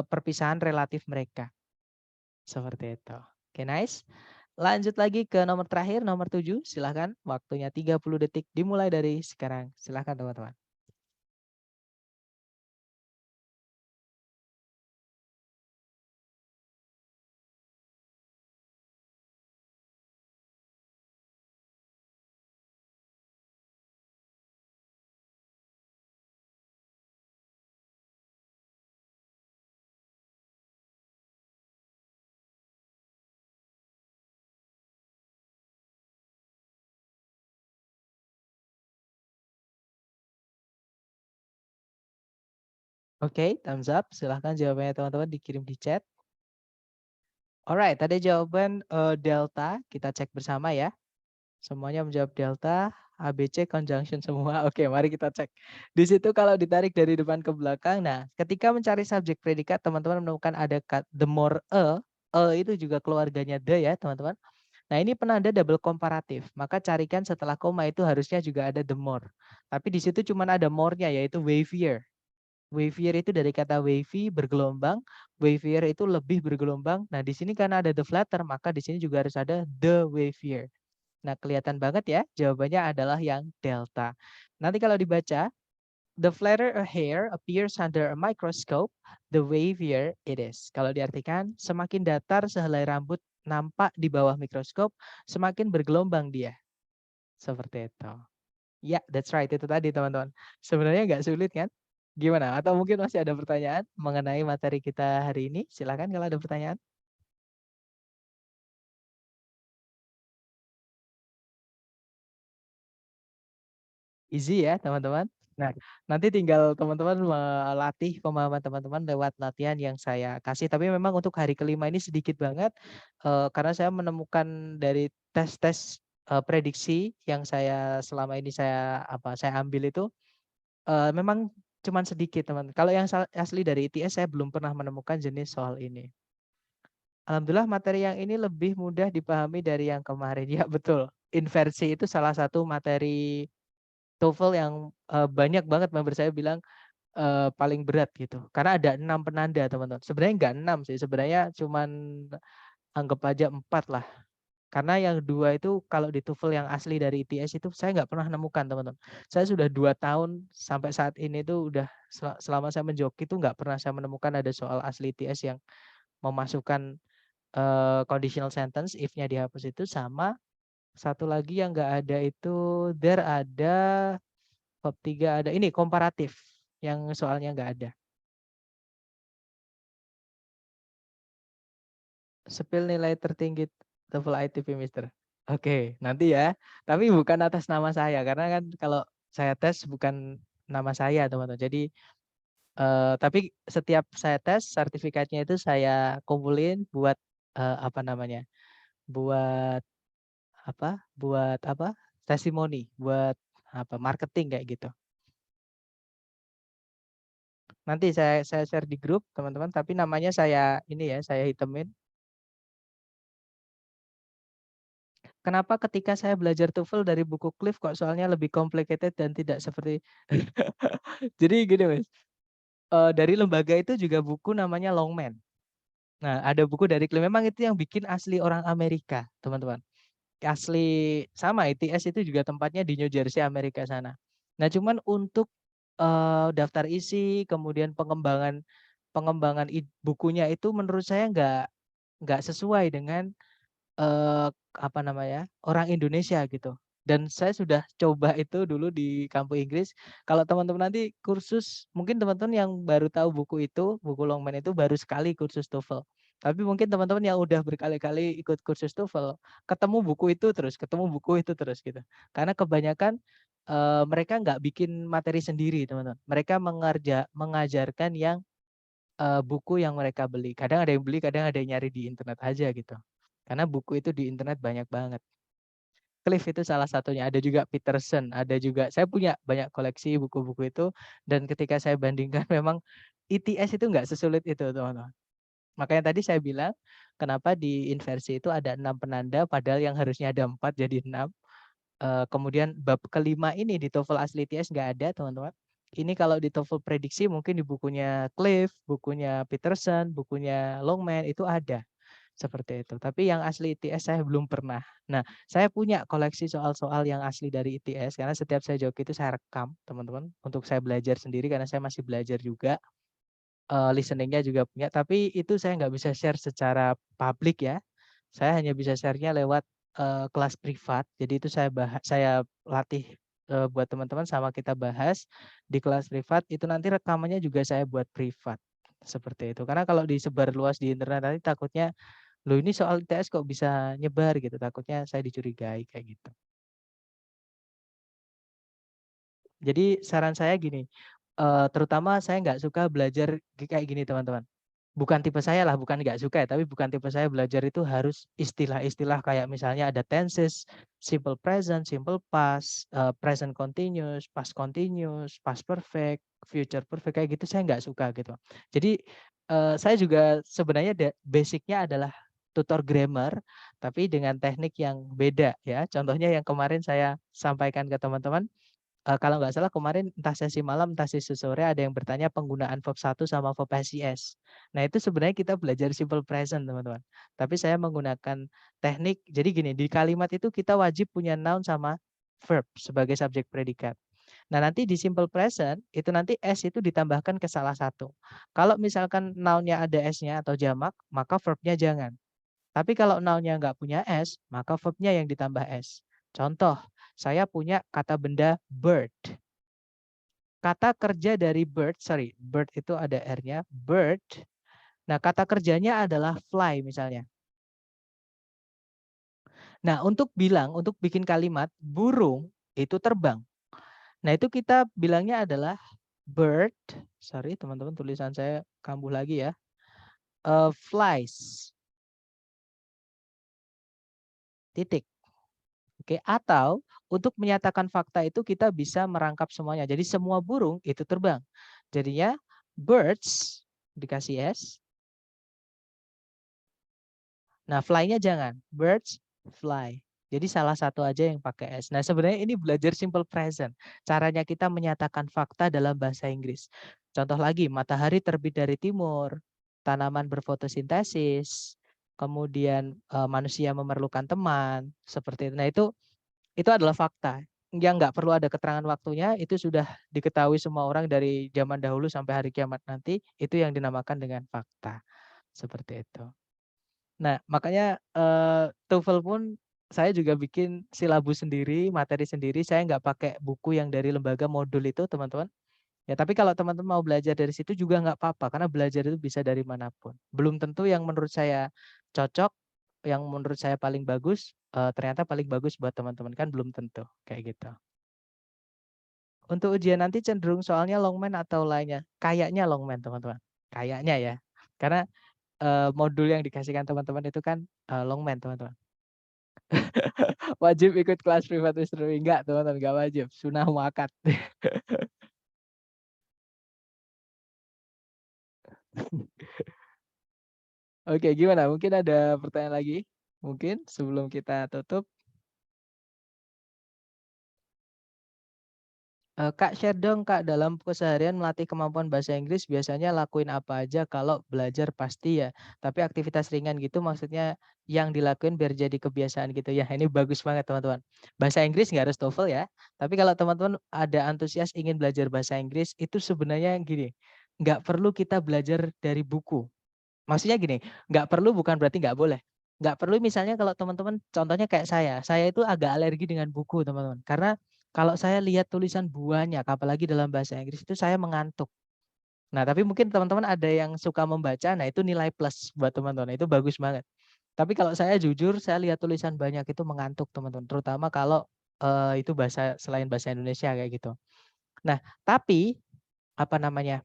perpisahan relatif mereka. Seperti itu. Oke, nice. Lanjut lagi ke nomor terakhir, nomor 7. Silahkan, waktunya 30 detik dimulai dari sekarang. Silahkan teman-teman. Oke, thumbs up. Silahkan jawabannya teman-teman dikirim di chat. Alright, tadi jawaban delta. Kita cek bersama ya. Semuanya menjawab delta, ABC conjunction semua. Oke, mari kita cek. Di situ kalau ditarik dari depan ke belakang, nah ketika mencari subjek predikat, teman-teman menemukan ada the more itu juga keluarganya the ya, teman-teman. Nah, ini penanda double komparatif. Maka carikan setelah koma itu harusnya juga ada the more. Tapi di situ cuma ada more-nya yaitu wavier. Wavier itu dari kata wavy, bergelombang. Wavier itu lebih bergelombang. Nah, di sini karena ada the flatter, maka di sini juga harus ada the wavier. Nah, kelihatan banget ya, jawabannya adalah yang delta. Nanti kalau dibaca, the flatter a hair appears under a microscope, the wavier it is. Kalau diartikan, semakin datar sehelai rambut nampak di bawah mikroskop, semakin bergelombang dia. Seperti itu. Ya, that's right. Itu tadi teman-teman. Sebenarnya nggak sulit kan? Gimana? Atau mungkin masih ada pertanyaan mengenai materi kita hari ini? Silakan kalau ada pertanyaan. Easy ya teman-teman. Nah, nanti tinggal teman-teman melatih pemahaman teman-teman lewat latihan yang saya kasih. Tapi memang untuk hari kelima ini sedikit banget karena saya menemukan dari tes-tes prediksi yang saya selama ini saya ambil itu memang cuman sedikit teman. Kalau yang asli dari ITS saya belum pernah menemukan jenis soal ini. Alhamdulillah materi yang ini lebih mudah dipahami dari yang kemarin. Ya betul. Inversi itu salah satu materi TOEFL yang banyak banget member saya bilang paling berat gitu. Karena ada 6 penanda teman-teman. Sebenarnya enggak 6 sih. Sebenarnya cuman anggap aja 4 lah. Karena yang 2 itu kalau di TOEFL yang asli dari ITS itu saya nggak pernah nemukan teman-teman. Saya sudah 2 tahun sampai saat ini tuh udah selama saya menjoki itu nggak pernah saya menemukan ada soal asli ITS yang memasukkan conditional sentence if-nya dihapus itu, sama satu lagi yang nggak ada itu there ada bab 3 ada ini komparatif yang soalnya nggak ada. Spill nilai tertinggi TOEFL ITP Mister. Oke, nanti ya. Tapi bukan atas nama saya karena kan kalau saya tes bukan nama saya teman-teman. Jadi tapi setiap saya tes sertifikatnya itu saya kumpulin buat apa namanya? Buat Buat testimoni, buat marketing kayak gitu. Nanti saya share di grup teman-teman, tapi namanya saya hitamin. Kenapa ketika saya belajar TOEFL dari buku Cliff kok soalnya lebih complicated dan tidak seperti jadi gini Mas, dari lembaga itu juga buku namanya Longman. Nah, ada buku dari Cliff, memang itu yang bikin asli orang Amerika, teman-teman. Asli sama ITS itu juga tempatnya di New Jersey, Amerika sana. Nah, cuman untuk daftar isi, kemudian pengembangan pengembangan bukunya itu menurut saya nggak sesuai dengan apa namanya, orang Indonesia gitu. Dan saya sudah coba itu dulu di kampus Inggris. Kalau teman-teman nanti kursus, mungkin teman-teman yang baru tahu buku itu, buku Longman itu baru sekali kursus TOEFL. Tapi mungkin teman-teman yang udah berkali-kali ikut kursus TOEFL, ketemu buku itu terus, ketemu buku itu terus gitu. Karena kebanyakan mereka nggak bikin materi sendiri, teman-teman. Mereka mengajarkan yang buku yang mereka beli. Kadang ada yang beli, kadang ada yang nyari di internet aja gitu. Karena buku itu di internet banyak banget. Cliff itu salah satunya, ada juga Peterson, ada juga saya punya banyak koleksi buku-buku itu dan ketika saya bandingkan memang ITS itu nggak sesulit itu, teman-teman. Makanya tadi saya bilang kenapa di inversi itu ada 6 penanda padahal yang harusnya ada 4 jadi 6. Kemudian bab kelima ini di TOEFL asli ITS nggak ada, teman-teman. Ini kalau di TOEFL prediksi mungkin di bukunya Cliff, bukunya Peterson, bukunya Longman itu ada. Seperti itu. Tapi yang asli ITS saya belum pernah. Nah, saya punya koleksi soal-soal yang asli dari ITS karena setiap saya joki itu saya rekam, teman-teman, untuk saya belajar sendiri karena saya masih belajar juga. Listening-nya juga punya, tapi itu saya nggak bisa share secara publik ya. Saya hanya bisa share-nya lewat kelas privat. Jadi itu saya latih buat teman-teman sama kita bahas di kelas privat. Itu nanti rekamannya juga saya buat privat. Seperti itu. Karena kalau disebar luas di internet nanti takutnya loh ini soal ITS kok bisa nyebar gitu, takutnya saya dicurigai kayak gitu. Jadi saran saya gini, terutama saya nggak suka belajar kayak gini teman-teman. Bukan tipe saya lah, bukan nggak suka ya, tapi bukan tipe saya belajar itu harus istilah-istilah kayak misalnya ada tenses, simple present, simple past, present continuous, past continuous, past perfect, future perfect kayak gitu saya nggak suka gitu. Jadi saya juga sebenarnya basicnya adalah tutor grammar, tapi dengan teknik yang beda ya. Contohnya yang kemarin saya sampaikan ke teman-teman. Kalau nggak salah kemarin entah sesi malam, entah sesi sore ada yang bertanya penggunaan verb 1 sama verb SIS. Nah itu sebenarnya kita belajar simple present teman-teman. Tapi saya menggunakan teknik, jadi gini, di kalimat itu kita wajib punya noun sama verb sebagai subjek predikat. Nah nanti di simple present itu nanti S itu ditambahkan ke salah satu. Kalau misalkan noun-nya ada S-nya atau jamak, maka verb-nya jangan. Tapi kalau noun-nya nggak punya S, maka verb-nya yang ditambah S. Contoh, saya punya kata benda bird. Kata kerja dari bird itu ada R-nya, bird. Nah, kata kerjanya adalah fly misalnya. Nah, untuk bikin kalimat burung itu terbang. Nah, itu kita bilangnya adalah bird. Sorry, teman-teman tulisan saya kambuh lagi ya. Flies. Titik. Oke, atau untuk menyatakan fakta itu kita bisa merangkap semuanya. Jadi semua burung itu terbang. Jadinya birds dikasih S. Nah, fly-nya jangan. Birds fly. Jadi salah satu aja yang pakai S. Nah, sebenarnya ini belajar simple present. Caranya kita menyatakan fakta dalam bahasa Inggris. Contoh lagi, matahari terbit dari timur, tanaman berfotosintesis, kemudian manusia memerlukan teman, seperti itu. Nah, itu adalah fakta yang nggak perlu ada keterangan waktunya, itu sudah diketahui semua orang dari zaman dahulu sampai hari kiamat nanti, itu yang dinamakan dengan fakta, seperti itu. Nah makanya TOEFL pun saya juga bikin silabus sendiri, materi sendiri, saya nggak pakai buku yang dari lembaga modul itu teman-teman. Ya tapi kalau teman-teman mau belajar dari situ juga nggak apa-apa, karena belajar itu bisa dari manapun. Belum tentu yang menurut saya cocok, yang menurut saya paling bagus, ternyata paling bagus buat teman-teman, kan belum tentu, kayak gitu. Untuk ujian nanti cenderung soalnya longman atau lainnya? Kayaknya longman teman-teman, kayaknya ya. Karena modul yang dikasihkan teman-teman itu kan longman teman-teman. Wajib ikut kelas privat history? Enggak teman-teman, enggak wajib, sunah muakkad. Oke, gimana? Mungkin ada pertanyaan lagi? Mungkin sebelum kita tutup. Kak, share dong Kak, dalam keseharian melatih kemampuan bahasa Inggris biasanya lakuin apa aja kalau belajar pasti ya. Tapi aktivitas ringan gitu maksudnya yang dilakuin biar jadi kebiasaan gitu ya. Ini bagus banget teman-teman. Bahasa Inggris nggak harus TOEFL ya. Tapi kalau teman-teman ada antusias ingin belajar bahasa Inggris itu sebenarnya gini. nggak perlu kita belajar dari buku. Maksudnya gini, nggak perlu bukan berarti nggak boleh. Nggak perlu misalnya kalau teman-teman contohnya kayak saya itu agak alergi dengan buku teman-teman. Karena kalau saya lihat tulisan banyak, apalagi dalam bahasa Inggris itu saya mengantuk. Nah tapi mungkin teman-teman ada yang suka membaca, nah itu nilai plus buat teman-teman, itu bagus banget. Tapi kalau saya jujur, saya lihat tulisan banyak itu mengantuk teman-teman. Terutama kalau itu bahasa selain bahasa Indonesia kayak gitu. Nah tapi apa namanya,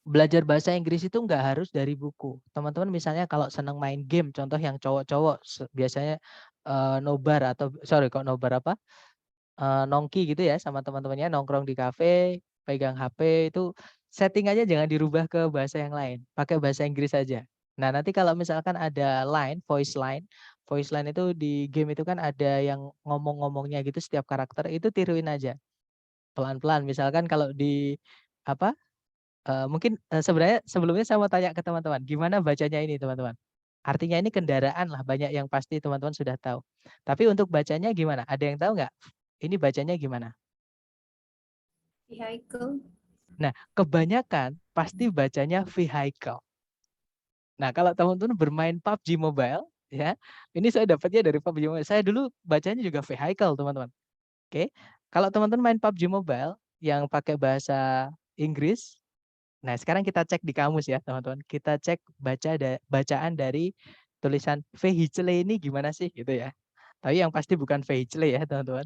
belajar bahasa Inggris itu nggak harus dari buku. Teman-teman misalnya kalau senang main game, contoh yang cowok-cowok biasanya nobar atau sorry kok nobar apa, nongki gitu ya sama teman-temannya nongkrong di kafe, pegang HP itu setting aja jangan dirubah ke bahasa yang lain, pakai bahasa Inggris aja. Nah nanti kalau misalkan ada voice line itu di game itu kan ada yang ngomong-ngomongnya gitu setiap karakter itu tiruin aja pelan-pelan. Misalkan kalau di apa, mungkin, sebenarnya sebelumnya saya mau tanya ke teman-teman, gimana bacanya ini teman-teman? Artinya ini kendaraan lah, banyak yang pasti teman-teman sudah tahu. Tapi untuk bacanya gimana? Ada yang tahu nggak? Ini bacanya gimana? Vehicle. Nah, kebanyakan pasti bacanya vehicle. Nah, kalau teman-teman bermain PUBG Mobile, ya, ini saya dapatnya dari PUBG Mobile. Saya dulu bacanya juga vehicle, teman-teman. Oke, kalau teman-teman main PUBG Mobile yang pakai bahasa Inggris. Nah, sekarang kita cek di kamus ya, teman-teman. Kita cek bacaan dari tulisan vehicle ini gimana sih gitu ya. Tapi yang pasti bukan vehicle ya, teman-teman.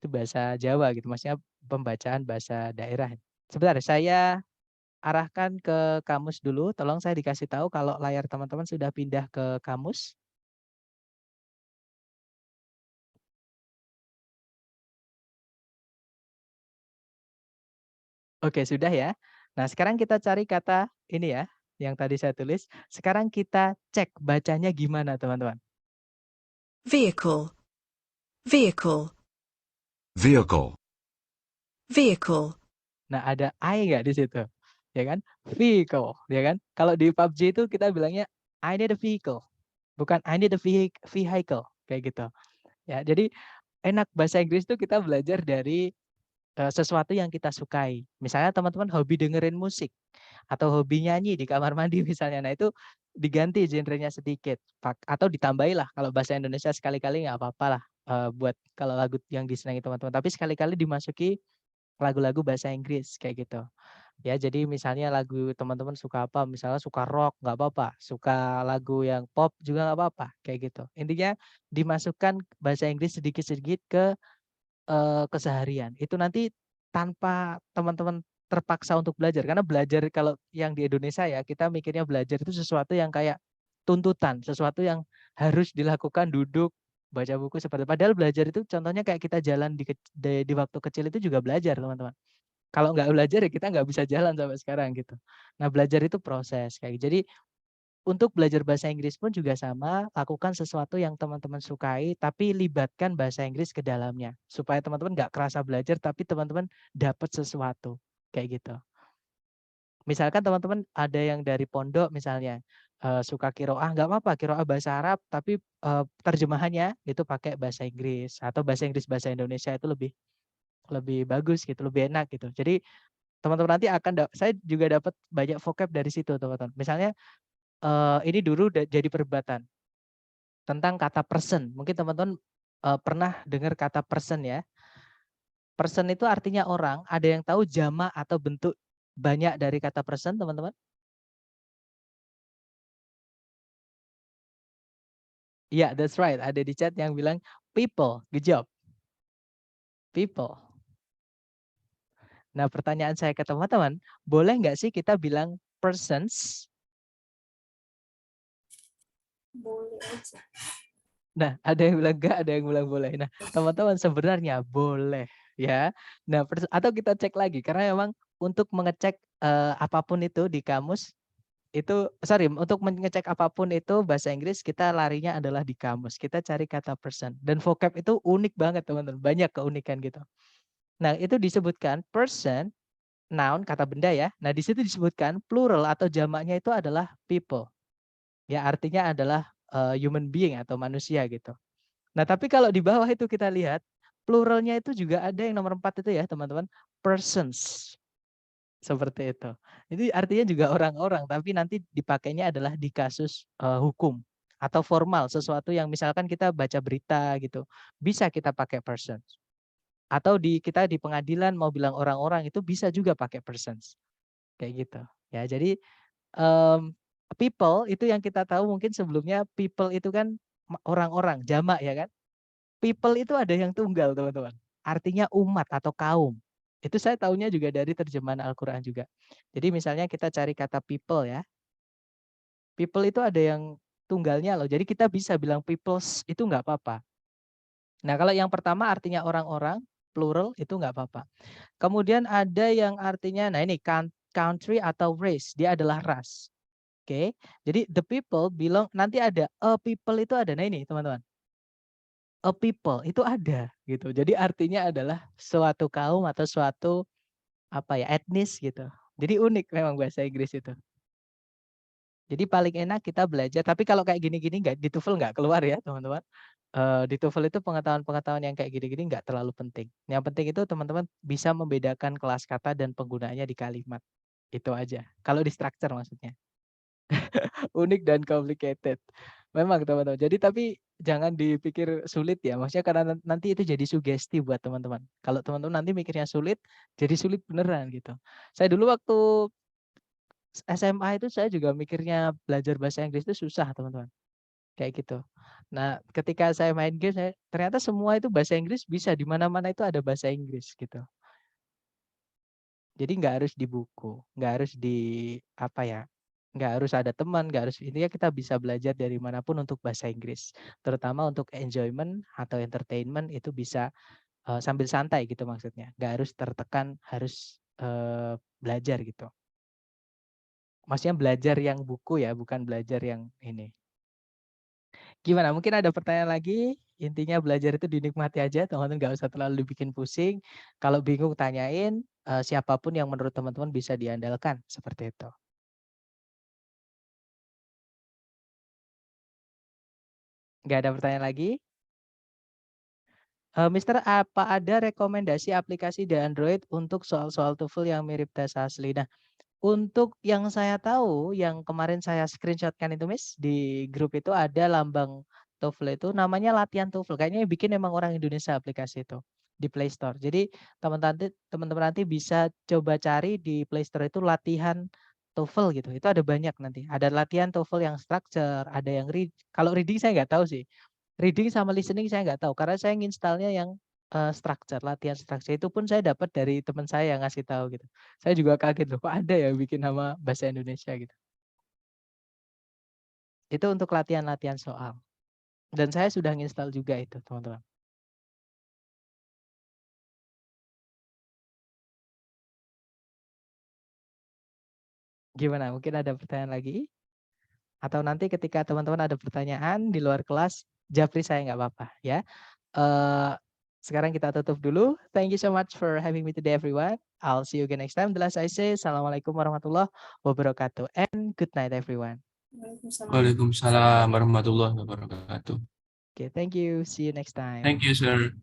Itu bahasa Jawa gitu, maksudnya pembacaan bahasa daerah. Sebentar, saya arahkan ke kamus dulu. Tolong saya dikasih tahu kalau layar teman-teman sudah pindah ke kamus. Oke, sudah ya. Nah, sekarang kita cari kata ini ya, yang tadi saya tulis. Sekarang kita cek bacanya gimana, teman-teman. Vehicle. Vehicle. Vehicle. Vehicle. Nah, ada I nggak di situ? Ya kan? Vehicle, ya kan? Kalau di PUBG itu kita bilangnya I need a vehicle, bukan I need a vehicle, kayak gitu. Ya, jadi enak bahasa Inggris itu kita belajar dari sesuatu yang kita sukai. Misalnya teman-teman hobi dengerin musik atau hobi nyanyi di kamar mandi misalnya. Nah, itu diganti genrenya sedikit atau ditambahilah kalau bahasa Indonesia sekali-kali nggak apa-apa lah buat kalau lagu yang disenangi teman-teman. Tapi sekali-kali dimasuki lagu-lagu bahasa Inggris kayak gitu. Ya, jadi misalnya lagu teman-teman suka apa, misalnya suka rock nggak apa-apa, suka lagu yang pop juga nggak apa-apa, kayak gitu. Intinya dimasukkan bahasa Inggris sedikit-sedikit ke keseharian. Itu nanti tanpa teman-teman terpaksa untuk belajar, karena belajar kalau yang di Indonesia ya, kita mikirnya belajar itu sesuatu yang kayak tuntutan, sesuatu yang harus dilakukan duduk, baca buku seperti padahal belajar itu contohnya kayak kita jalan di waktu kecil itu juga belajar, teman-teman. Kalau nggak belajar ya kita nggak bisa jalan sampai sekarang gitu. Nah, belajar itu proses kayak gitu. Jadi untuk belajar bahasa Inggris pun juga sama, lakukan sesuatu yang teman-teman sukai, tapi libatkan bahasa Inggris ke dalamnya. Supaya teman-teman nggak kerasa belajar, tapi teman-teman dapat sesuatu. Kayak gitu. Misalkan teman-teman ada yang dari pondok misalnya, suka qiraah, nggak apa-apa, qiraah bahasa Arab, tapi terjemahannya itu pakai bahasa Inggris. Atau bahasa Inggris bahasa Indonesia itu lebih lebih bagus gitu, lebih enak gitu. Jadi teman-teman nanti akan saya juga dapat banyak vocab dari situ teman-teman. Misalnya ini dulu jadi perdebatan tentang kata person. Mungkin teman-teman pernah dengar kata person ya. Person itu artinya orang. Ada yang tahu jamak atau bentuk banyak dari kata person, teman-teman? Iya, that's right. Ada di chat yang bilang people. Good job. People. Nah, pertanyaan saya ke teman-teman, boleh nggak sih kita bilang persons? Boleh aja. Nah, ada yang bilang enggak, ada yang bilang boleh. Nah, teman-teman sebenarnya boleh ya. Nah, atau kita cek lagi karena memang untuk mengecek apapun itu di kamus itu untuk mengecek apapun itu bahasa Inggris kita larinya adalah di kamus. Kita cari kata person dan vocab itu unik banget teman-teman, banyak keunikan gitu. Nah, itu disebutkan person noun kata benda ya. Nah, di situ disebutkan plural atau jamaknya itu adalah people. Ya, artinya adalah human being atau manusia gitu. Nah, tapi kalau di bawah itu kita lihat, pluralnya itu juga ada yang nomor 4 itu ya, teman-teman, persons. Seperti itu. Itu artinya juga orang-orang, tapi nanti dipakainya adalah di kasus hukum atau formal, sesuatu yang misalkan kita baca berita gitu, bisa kita pakai persons. Atau kita di pengadilan mau bilang orang-orang itu bisa juga pakai persons. Kayak gitu. Ya, jadi people itu yang kita tahu mungkin sebelumnya people itu kan orang-orang, jamak ya kan. People itu ada yang tunggal, teman-teman. Artinya umat atau kaum. Itu saya tahunya juga dari terjemahan Al-Quran juga. Jadi misalnya kita cari kata people ya. People itu ada yang tunggalnya loh. Jadi kita bisa bilang peoples itu nggak apa-apa. Nah kalau yang pertama artinya orang-orang, plural itu nggak apa-apa. Kemudian ada yang artinya, nah ini country atau race. Dia adalah ras. Oke. Jadi the people belong, nanti ada a people itu ada. Nah ini teman-teman. A people itu ada gitu. Jadi artinya adalah suatu kaum atau suatu apa ya, etnis gitu. Jadi unik memang bahasa Inggris itu. Jadi paling enak kita belajar, tapi kalau kayak gini-gini nggak di TOEFL nggak keluar ya teman-teman. Di TOEFL itu pengetahuan-pengetahuan yang kayak gini-gini nggak terlalu penting. Yang penting itu teman-teman bisa membedakan kelas kata dan penggunaannya di kalimat. Itu aja. Kalau di structure maksudnya. Unik dan complicated. Memang teman-teman. Jadi tapi jangan dipikir sulit ya. Maksudnya karena nanti itu jadi sugesti buat teman-teman. Kalau teman-teman nanti mikirnya sulit, jadi sulit beneran gitu. Saya dulu waktu SMA itu saya juga mikirnya belajar bahasa Inggris itu susah teman-teman. Kayak gitu. Nah ketika saya main game, ternyata semua itu bahasa Inggris bisa. Di mana-mana itu ada bahasa Inggris gitu. Jadi nggak harus di buku, nggak harus di apa ya, nggak harus ada teman, nggak harus, intinya kita bisa belajar dari manapun untuk bahasa Inggris. Terutama untuk enjoyment atau entertainment itu bisa sambil santai gitu maksudnya. Nggak harus tertekan, harus belajar gitu. Maksudnya belajar yang buku ya, bukan belajar yang ini. Gimana? Mungkin ada pertanyaan lagi? Intinya belajar itu dinikmati aja, teman-teman nggak usah terlalu dibikin pusing. Kalau bingung tanyain, siapapun yang menurut teman-teman bisa diandalkan, seperti itu. Nggak ada pertanyaan lagi? Mister, apa ada rekomendasi aplikasi di Android untuk soal-soal TOEFL yang mirip tes asli? Nah, untuk yang saya tahu, yang kemarin saya screenshotkan itu, Miss, di grup itu ada lambang TOEFL itu namanya latihan TOEFL. Kayaknya yang bikin emang orang Indonesia aplikasi itu di Play Store. Jadi teman-teman nanti bisa coba cari di Play Store itu latihan TOEFL gitu. Itu ada banyak nanti. Ada latihan TOEFL yang structure, ada yang kalau reading saya nggak tahu sih. Reading sama listening saya nggak tahu karena saya nginstalnya yang structure, latihan structure itu pun saya dapat dari teman saya yang ngasih tahu gitu. Saya juga kaget loh, kok ada ya bikin nama bahasa Indonesia gitu. Itu untuk latihan-latihan soal. Dan saya sudah nginstal juga itu, teman-teman. Gimana? Mungkin ada pertanyaan lagi? Atau nanti ketika teman-teman ada pertanyaan di luar kelas, japri saya nggak apa-apa ya. Sekarang kita tutup dulu. Thank you so much for having me today, everyone. I'll see you again next time. The last I say, Assalamualaikum warahmatullahi wabarakatuh. And good night, everyone. Waalaikumsalam. Waalaikumsalam warahmatullahi wabarakatuh. Okay, thank you. See you next time. Thank you, sir.